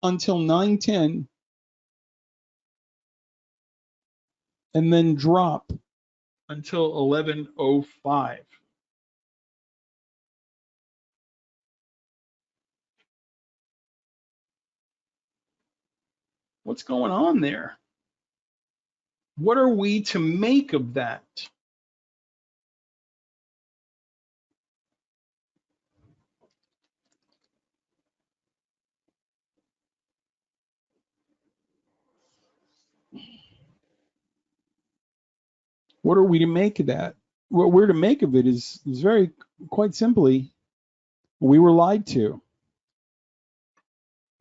until 9:10 and then drop until 11:05. What's going on there? What are we to make of that? What are we to make of that? What we're to make of it is very quite simply, we were lied to.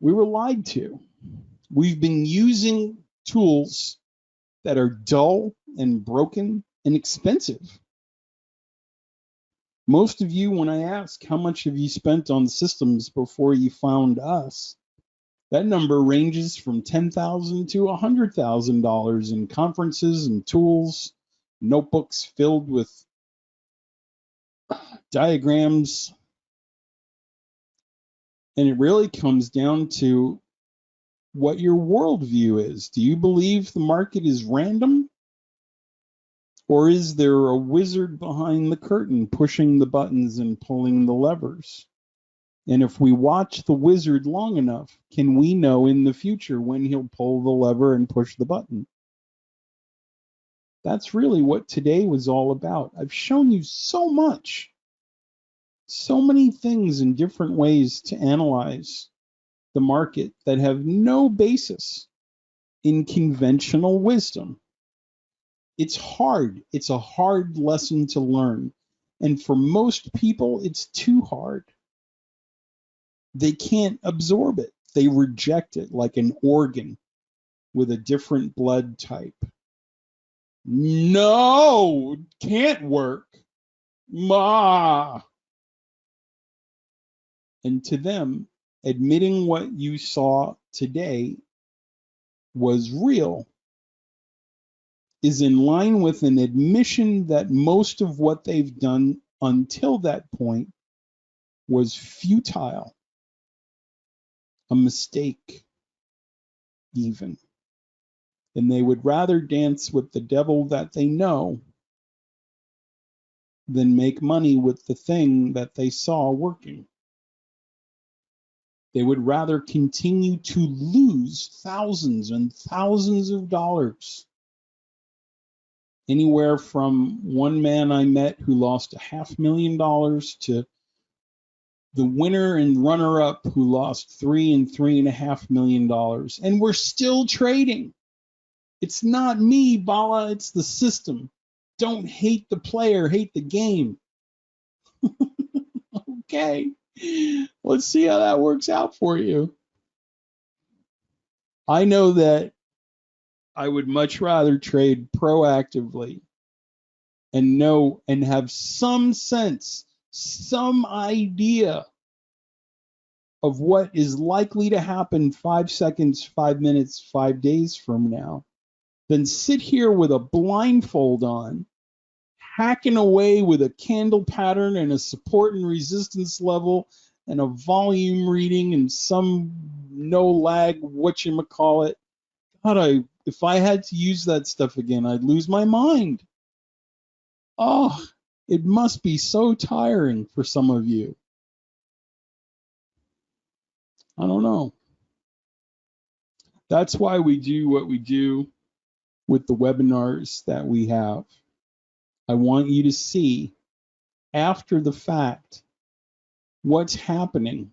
We were lied to. We've been using tools that are dull and broken and expensive. Most of you, when I ask how much have you spent on systems before you found us, that number ranges from $10,000 to $100,000 in conferences and tools, notebooks filled with diagrams. And it really comes down to what your worldview is. Do you believe the market is random? Or is there a wizard behind the curtain pushing the buttons and pulling the levers? And if we watch the wizard long enough, can we know in the future when he'll pull the lever and push the button? That's really what today was all about. I've shown you so much, so many things in different ways to analyze the market that have no basis in conventional wisdom. It's hard. It's a hard lesson to learn. And for most people, it's too hard. They can't absorb it. They reject it like an organ with a different blood type. No, can't work. Ma. And to them, admitting what you saw today was real is in line with an admission that most of what they've done until that point was futile, a mistake even. And they would rather dance with the devil that they know than make money with the thing that they saw working. They would rather continue to lose thousands and thousands of dollars. Anywhere from one man I met who lost $500,000 to the winner and runner-up who lost $3 and $3.5 million. And we're still trading. It's not me, Bala, it's the system. Don't hate the player, hate the game. Okay, let's see how that works out for you. I know that I would much rather trade proactively and know and have some sense, some idea of what is likely to happen 5 seconds, 5 minutes, 5 days from now, than sit here with a blindfold on, hacking away with a candle pattern and a support and resistance level and a volume reading and some no lag whatchamacallit. God, if I had to use that stuff again, I'd lose my mind. Oh, it must be so tiring for some of you. I don't know. That's why we do what we do with the webinars that we have. I want you to see after the fact what's happening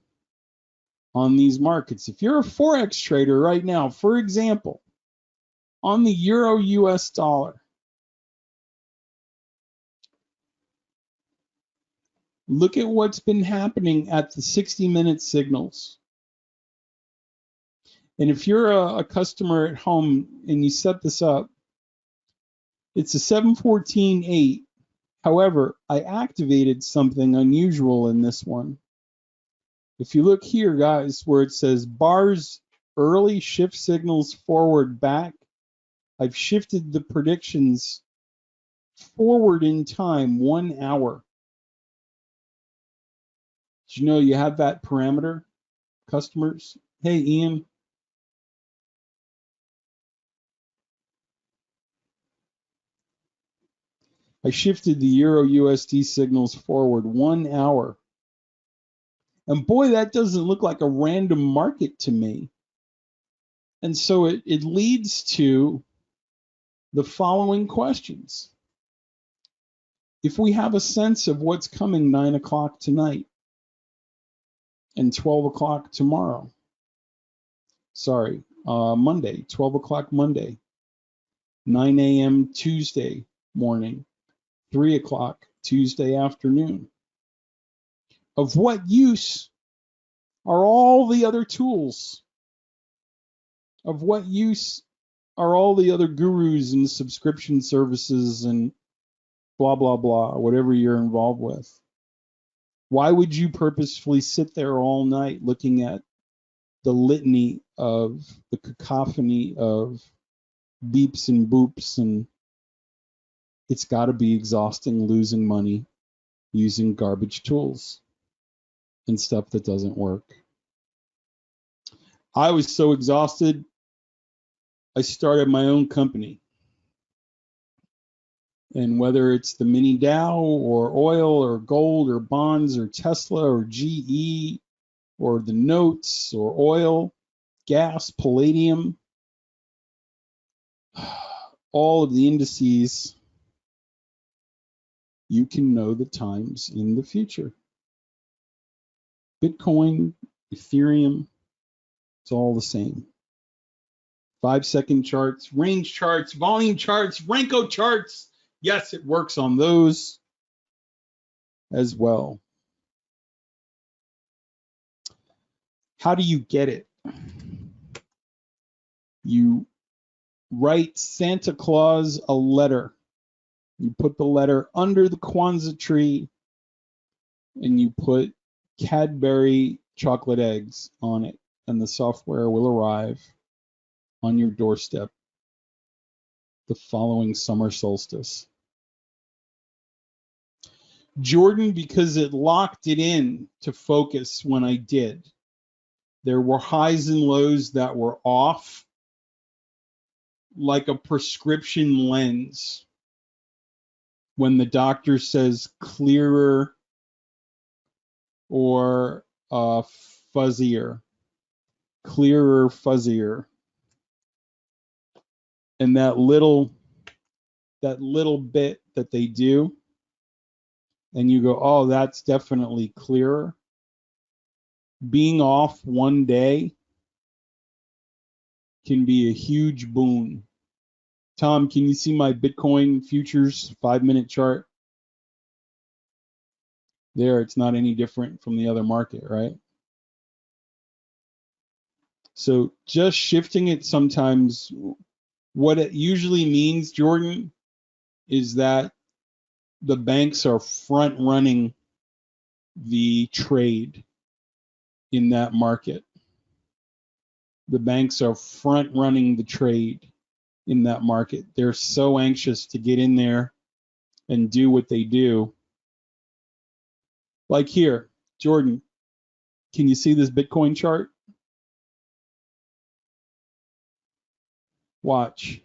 on these markets. If you're a forex trader right now, for example, on the euro US dollar, look at what's been happening at the 60-minute signals. And if you're a customer at home and you set this up, it's a 714.8. However, I activated something unusual in this one. If you look here, guys, where it says bars early shift signals forward back, I've shifted the predictions forward in time 1 hour. Did you know you have that parameter, customers? Hey, Ian. I shifted the Euro USD signals forward 1 hour. And boy, that doesn't look like a random market to me. And so it leads to the following questions. If we have a sense of what's coming 9 o'clock tonight and 12 o'clock tomorrow, Monday, 12 o'clock Monday, 9 a.m. Tuesday morning, 3 o'clock Tuesday afternoon, of what use are all the other tools? Of what use are all the other gurus and subscription services and blah, blah, blah, whatever you're involved with? Why would you purposefully sit there all night looking at the litany of the cacophony of beeps and boops? And it's got to be exhausting losing money using garbage tools and stuff that doesn't work. I was so exhausted, I started my own company. And whether it's the mini Dow or oil or gold or bonds or Tesla or GE or the notes or oil, gas, palladium, all of the indices, you can know the times in the future. Bitcoin, Ethereum, it's all the same. 5-second charts, range charts, volume charts, Renko charts. Yes, it works on those as well. How do you get it? You write Santa Claus a letter. You put the letter under the Kwanzaa tree and you put Cadbury chocolate eggs on it, and the software will arrive on your doorstep the following summer solstice. Jordan, because it locked it in to focus when I did. There were highs and lows that were off, like a prescription lens. When the doctor says clearer or fuzzier, clearer, fuzzier. And that little bit that they do, and you go, oh, that's definitely clearer. Being off one day can be a huge boon. Tom, can you see my Bitcoin futures 5-minute chart? There, it's not any different from the other market, right? So just shifting it sometimes, what it usually means, Jordan, is that the banks are front running the trade in that market. The banks are front running the trade in that market. They're so anxious to get in there and do what they do. Like here, Jordan, can you see this Bitcoin chart? Watch.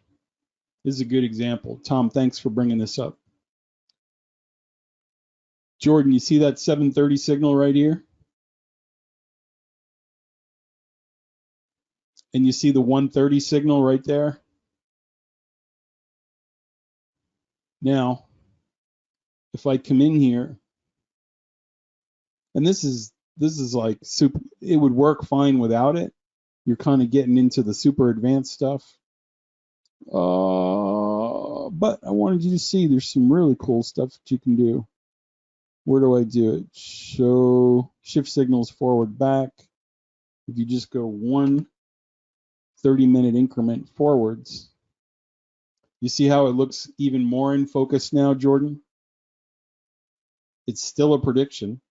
This is a good example. Tom, thanks for bringing this up. Jordan, you see that 730 signal right here? And you see the 130 signal right there? Now, if I come in here, and this is like super, it would work fine without it. You're kind of getting into the super advanced stuff. But I wanted you to see there's some really cool stuff that you can do. Where do I do it? Show shift signals forward back. If you just go one 30-minute increment forwards, you see how it looks even more in focus now, Jordan? It's still a prediction.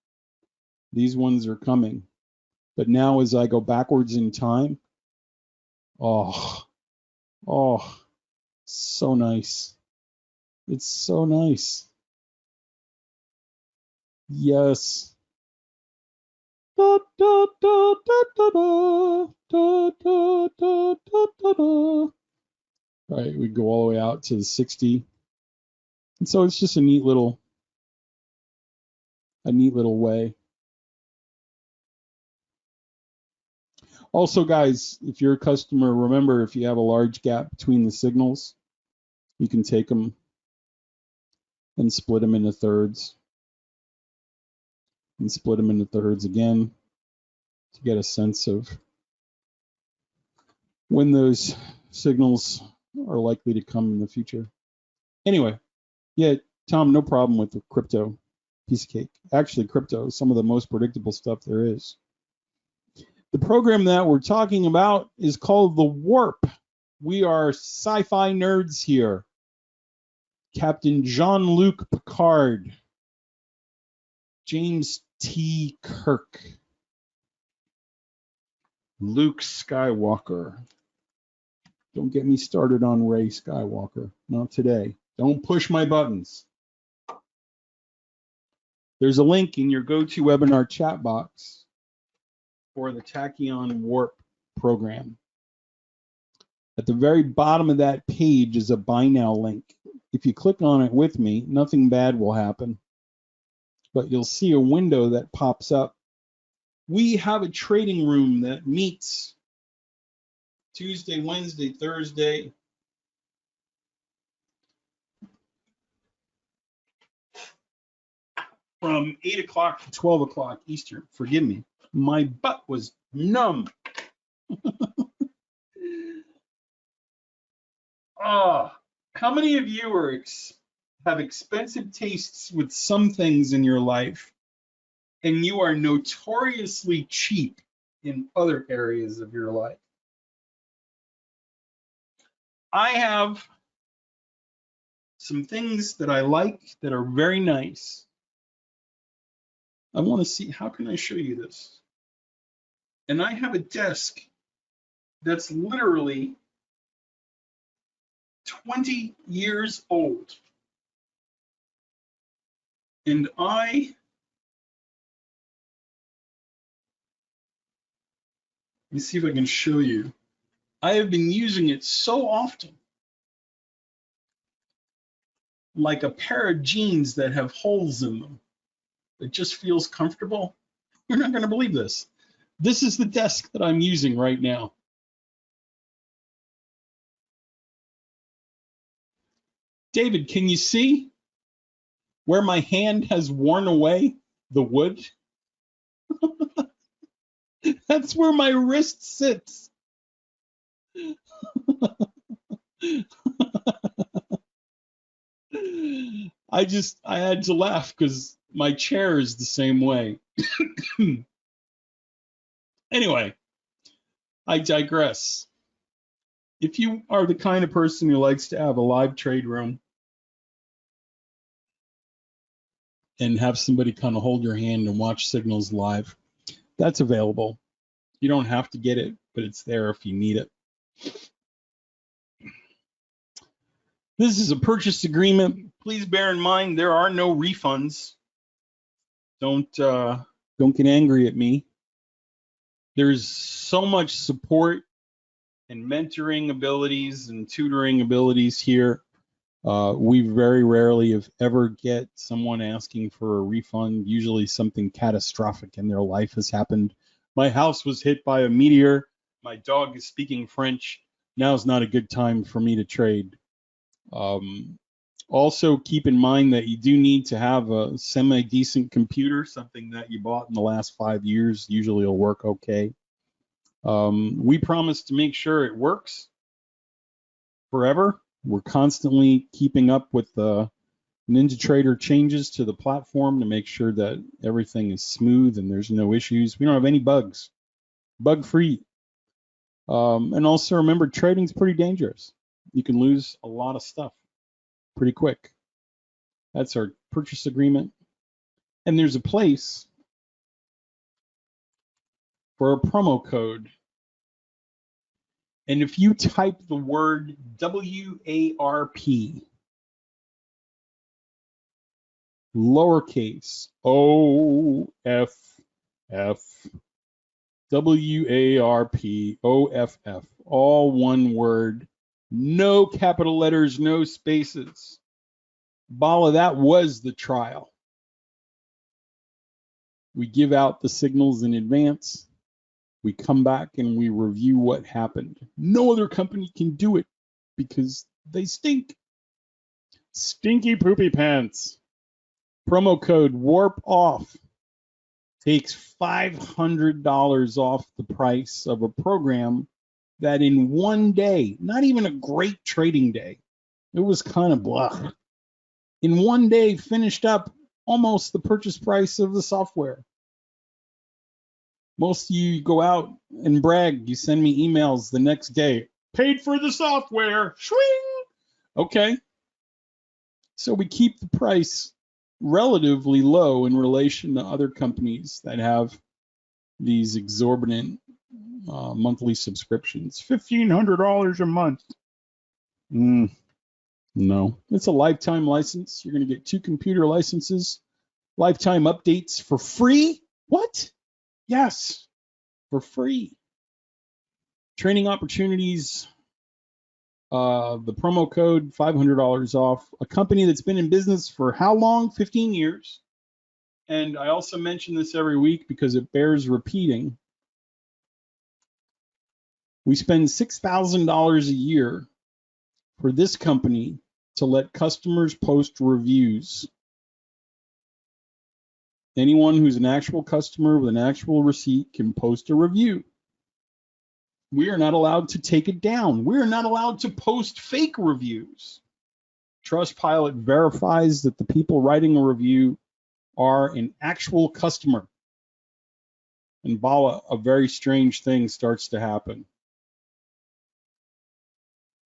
These ones are coming. But now as I go backwards in time, oh, so nice. It's so nice. Yes. Da, da, da, da, da, da, da, da, da, da, da, da. All right, we go all the way out to the 60. And so it's just a neat little way. Also, guys, if you're a customer, remember if you have a large gap between the signals, you can take them and split them into thirds. And split them into thirds again to get a sense of when those signals are likely to come in the future. Anyway, yeah, Tom, no problem with the crypto. Piece of cake. Actually, crypto is some of the most predictable stuff there is. The program that we're talking about is called the Warp. We are sci-fi nerds here. Captain Jean-Luc Picard, James T. Kirk, Luke Skywalker. Don't get me started on Ray Skywalker. Not today. Don't push my buttons. There's a link in your GoToWebinar chat box for the TachEon Warp program. At the very bottom of that page is a buy now link. If you click on it with me, nothing bad will happen, but you'll see a window that pops up. We have a trading room that meets Tuesday, Wednesday, Thursday, from 8 o'clock to 12 o'clock Eastern. Forgive me. My butt was numb. How many of you have expensive tastes with some things in your life, and you are notoriously cheap in other areas of your life? I have some things that I like that are very nice. I want to see, how can I show you this? And I have a desk that's literally 20 years old. And let me see if I can show you. I have been using it so often, like a pair of jeans that have holes in them. It just feels comfortable. You're not going to believe this. This is the desk that I'm using right now. David, can you see where my hand has worn away the wood? That's where my wrist sits. I had to laugh because my chair is the same way. Anyway, I digress. If you are the kind of person who likes to have a live trade room and have somebody kind of hold your hand and watch signals live, that's available. You don't have to get it, but it's there if you need it. This is a purchase agreement. Please bear in mind there are no refunds. Don't get angry at me. There's so much support and mentoring abilities and tutoring abilities here. We very rarely, if ever, get someone asking for a refund. Usually something catastrophic in their life has happened. My house was hit by a meteor. My dog is speaking French. Now's not a good time for me to trade. Also, keep in mind that you do need to have a semi-decent computer, something that you bought in the last 5 years. Usually it'll work okay. We promise to make sure it works forever. We're constantly keeping up with the Ninjatrader changes to the platform to make sure that everything is smooth and there's no issues. We don't have any bugs, bug-free. And also remember, trading's pretty dangerous. You can lose a lot of stuff pretty quick. That's our purchase agreement. And there's a place for a promo code. And if you type the word WARP, lowercase OFF, WARP, OFF, all one word, no capital letters, no spaces. Bala, that was the trial. We give out the signals in advance. We come back and we review what happened. No other company can do it because they stink. Stinky poopy pants. Promo code WARP OFF takes $500 off the price of a program that in one day, not even a great trading day, it was kind of blah, in one day finished up almost the purchase price of the software. Most of you go out and brag. You send me emails the next day. Paid for the software. Shwing! Okay. So we keep the price relatively low in relation to other companies that have these exorbitant monthly subscriptions. $1,500 a month. No. It's a lifetime license. You're going to get 2 computer licenses. Lifetime updates for free. What? Yes, for free. Training opportunities, the promo code, $500 off. A company that's been in business for how long? 15 years. And I also mention this every week because it bears repeating. We spend $6,000 a year for this company to let customers post reviews. Anyone who's an actual customer with an actual receipt can post a review. We are not allowed to take it down. We are not allowed to post fake reviews. Trustpilot verifies that the people writing a review are an actual customer. And Bala, a very strange thing starts to happen.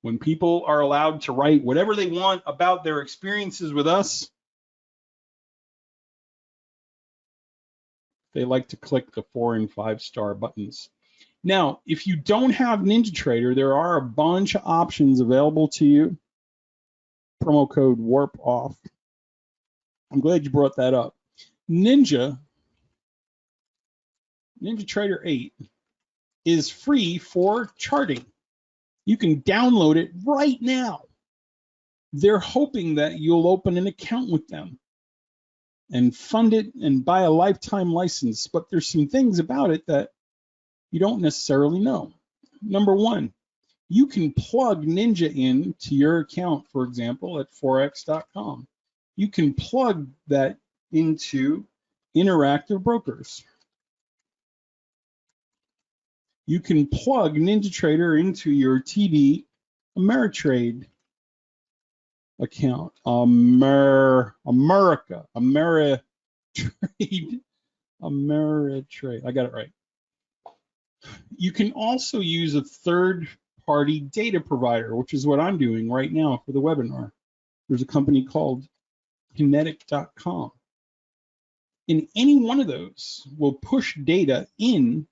When people are allowed to write whatever they want about their experiences with us, they like to click the 4 and 5 star buttons. Now, if you don't have Ninjatrader, there are a bunch of options available to you. Promo code WARP OFF. I'm glad you brought that up. NinjaTrader 8 is free for charting. You can download it right now. They're hoping that you'll open an account with them and fund it and buy a lifetime license, but there's some things about it that you don't necessarily know. Number one, you can plug Ninja in to your account, for example, at forex.com. You can plug that into Interactive Brokers. You can plug Ninjatrader into your TD Ameritrade account. Ameritrade. I got it right. You can also use a third-party data provider, which is what I'm doing right now for the webinar. There's a company called kinetic.com. And any one of those will push data in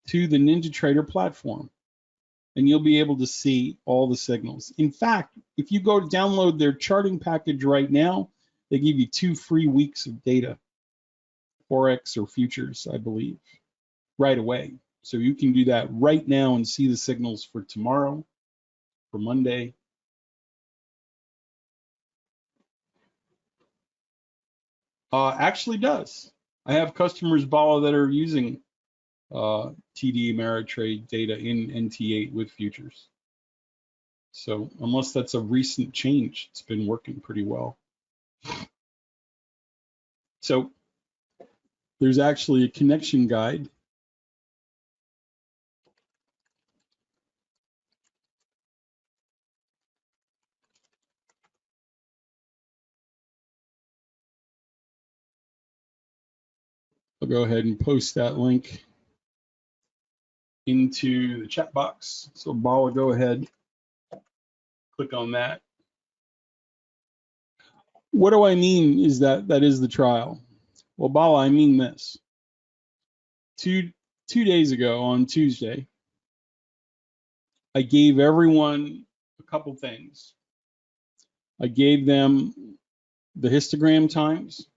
to the Ninjatrader platform, and you'll be able to see all the signals. In fact, if you go to download their charting package right now, they give you 2 free weeks of data, forex or futures, I believe, right away. So you can do that right now and see the signals for tomorrow, for Monday. Actually does. I have customers, Bala, that are using TD Ameritrade data in NT8 with futures. So unless that's a recent change, it's been working pretty well. So there's actually a connection guide. I'll go ahead and post that link into the chat box. So Bala, go ahead, click on that. What do I mean is that is the trial? Well, Bala, I mean this. Two days ago on Tuesday, I gave everyone a couple things. I gave them the histogram times.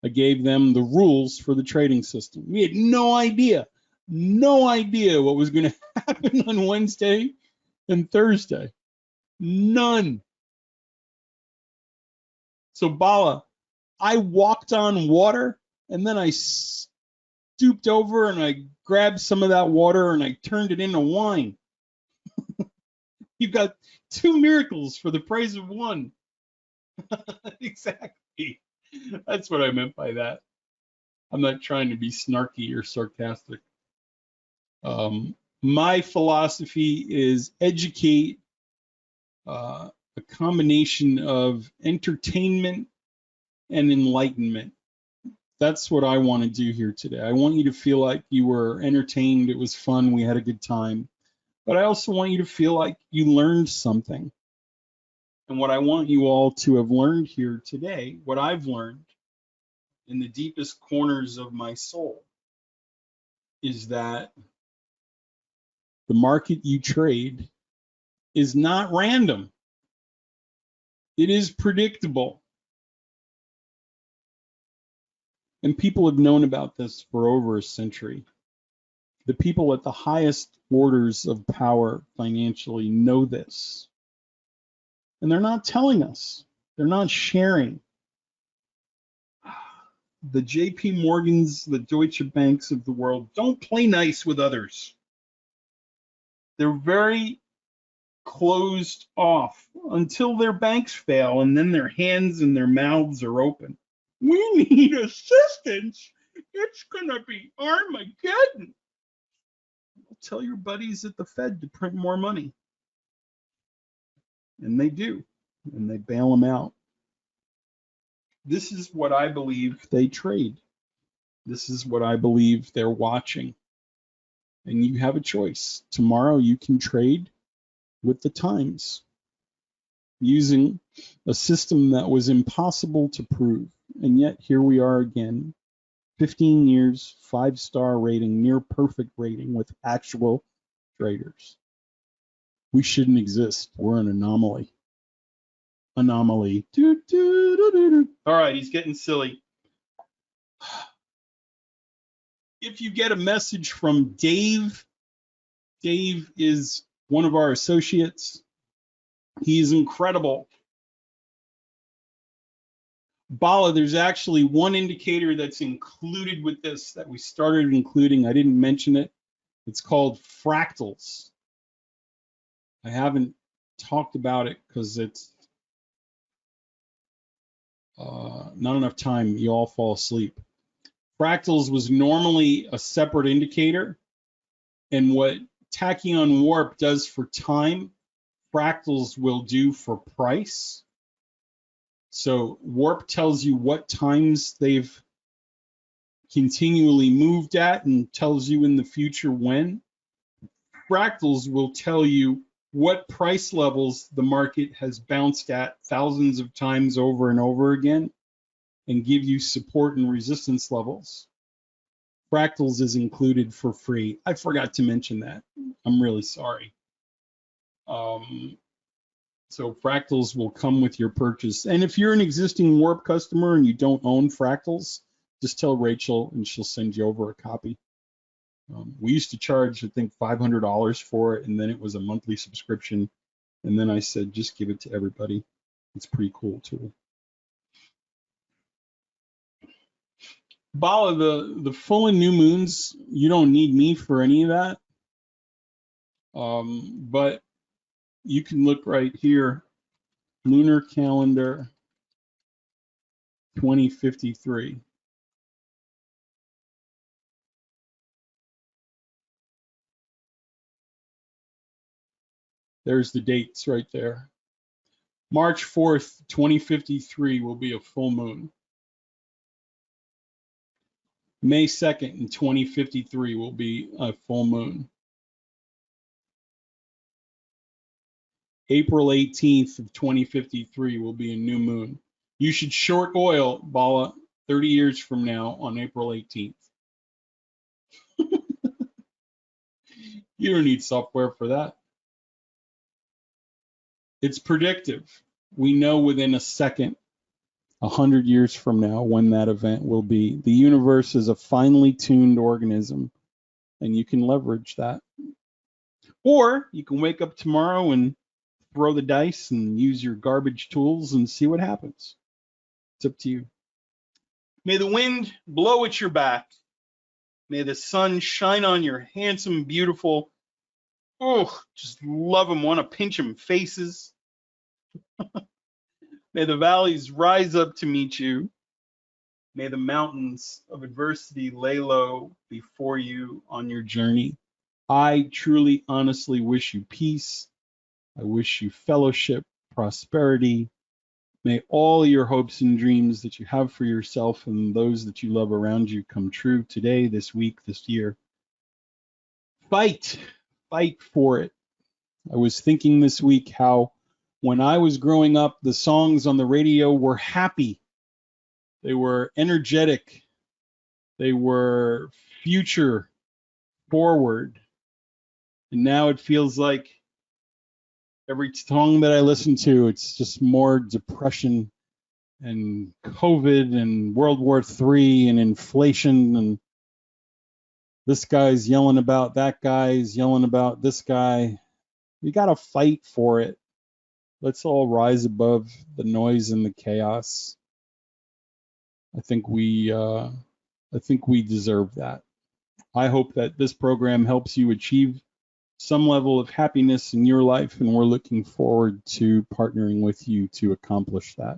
I gave them the rules for the trading system. We had no idea what was going to happen on Wednesday and Thursday. None. So Bala, I walked on water and then I stooped over and I grabbed some of that water and I turned it into wine. You've got two miracles for the price of one. Exactly. That's what I meant by that. I'm not trying to be snarky or sarcastic. My philosophy is educate, a combination of entertainment and enlightenment. That's what I want to do here today. I want you to feel like you were entertained, it was fun, we had a good time. But I also want you to feel like you learned something. And what I want you all to have learned here today, what I've learned in the deepest corners of my soul, is that the market you trade is not random. It is predictable. And people have known about this for over a century. The people at the highest orders of power financially know this. And they're not telling us. They're not sharing. The JP Morgans, the Deutsche Banks of the world don't play nice with others. They're very closed off until their banks fail, and then their hands and their mouths are open. We need assistance. It's gonna be Armageddon. Tell your buddies at the Fed to print more money. And they do, and they bail them out. This is what I believe they trade. This is what I believe they're watching. And you have a choice. Tomorrow you can trade with the times using a system that was impossible to prove. And yet here we are again, 15 years, 5-star rating, near perfect rating with actual traders. We shouldn't exist. We're an anomaly. Anomaly. All right, he's getting silly. If you get a message from Dave, Dave is one of our associates. He's incredible. Bala, there's actually one indicator that's included with this that we started including. I didn't mention it. It's called fractals. I haven't talked about it because it's not enough time. You all fall asleep. Fractals was normally a separate indicator, and what TachEon Warp does for time, fractals will do for price. So Warp tells you what times they've continually moved at and tells you in the future when. Fractals will tell you what price levels the market has bounced at thousands of times over and over again and give you support and resistance levels. Fractals is included for free. I forgot to mention that. I'm really sorry. So fractals will come with your purchase. And if you're an existing Warp customer and you don't own fractals, just tell Rachel and she'll send you over a copy. We used to charge, I think, $500 for it, and then it was a monthly subscription. And then I said, just give it to everybody. It's a pretty cool tool. Bala, the full and new moons, you don't need me for any of that. But you can look right here, lunar calendar 2053. There's the dates right there. March 4th, 2053 will be a full moon. May 2nd in 2053 will be a full moon. April 18th of 2053 will be a new moon. You should short oil, Bala, 30 years from now on April 18th. You don't need software for that. It's predictive. We know within a second, 100 years from now, when that event will be. The universe is a finely tuned organism, and you can leverage that. Or you can wake up tomorrow and throw the dice and use your garbage tools and see what happens. It's up to you. May the wind blow at your back. May the sun shine on your handsome, beautiful, just love them, want to pinch them faces. May the valleys rise up to meet you. May the mountains of adversity lay low before you on your journey. I truly, honestly wish you peace. I wish you fellowship, prosperity. May all your hopes and dreams that you have for yourself and those that you love around you come true today, this week, this year. Fight for it. I was thinking this week how when I was growing up, the songs on the radio were happy. They were energetic. They were future forward. And now it feels like every song that I listen to, it's just more depression and COVID and World War III and inflation, and this guy's yelling about that guy's yelling about this guy. We got to fight for it. Let's all rise above the noise and the chaos. I think we deserve that. I hope that this program helps you achieve some level of happiness in your life, and we're looking forward to partnering with you to accomplish that.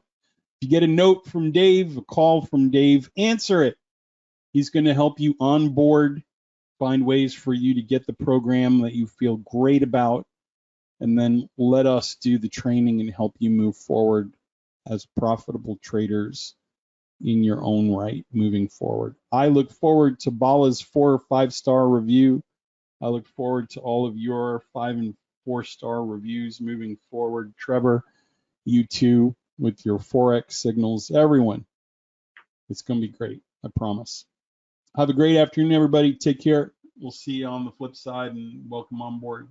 If you get a note from Dave, a call from Dave, answer it. He's going to help you onboard, find ways for you to get the program that you feel great about, and then let us do the training and help you move forward as profitable traders in your own right moving forward. I look forward to Bala's 4 or 5 star review. I look forward to all of your 5 and 4 star reviews moving forward. Trevor, you too, with your forex signals. Everyone, it's going to be great. I promise. Have a great afternoon, everybody. Take care. We'll see you on the flip side, and welcome on board.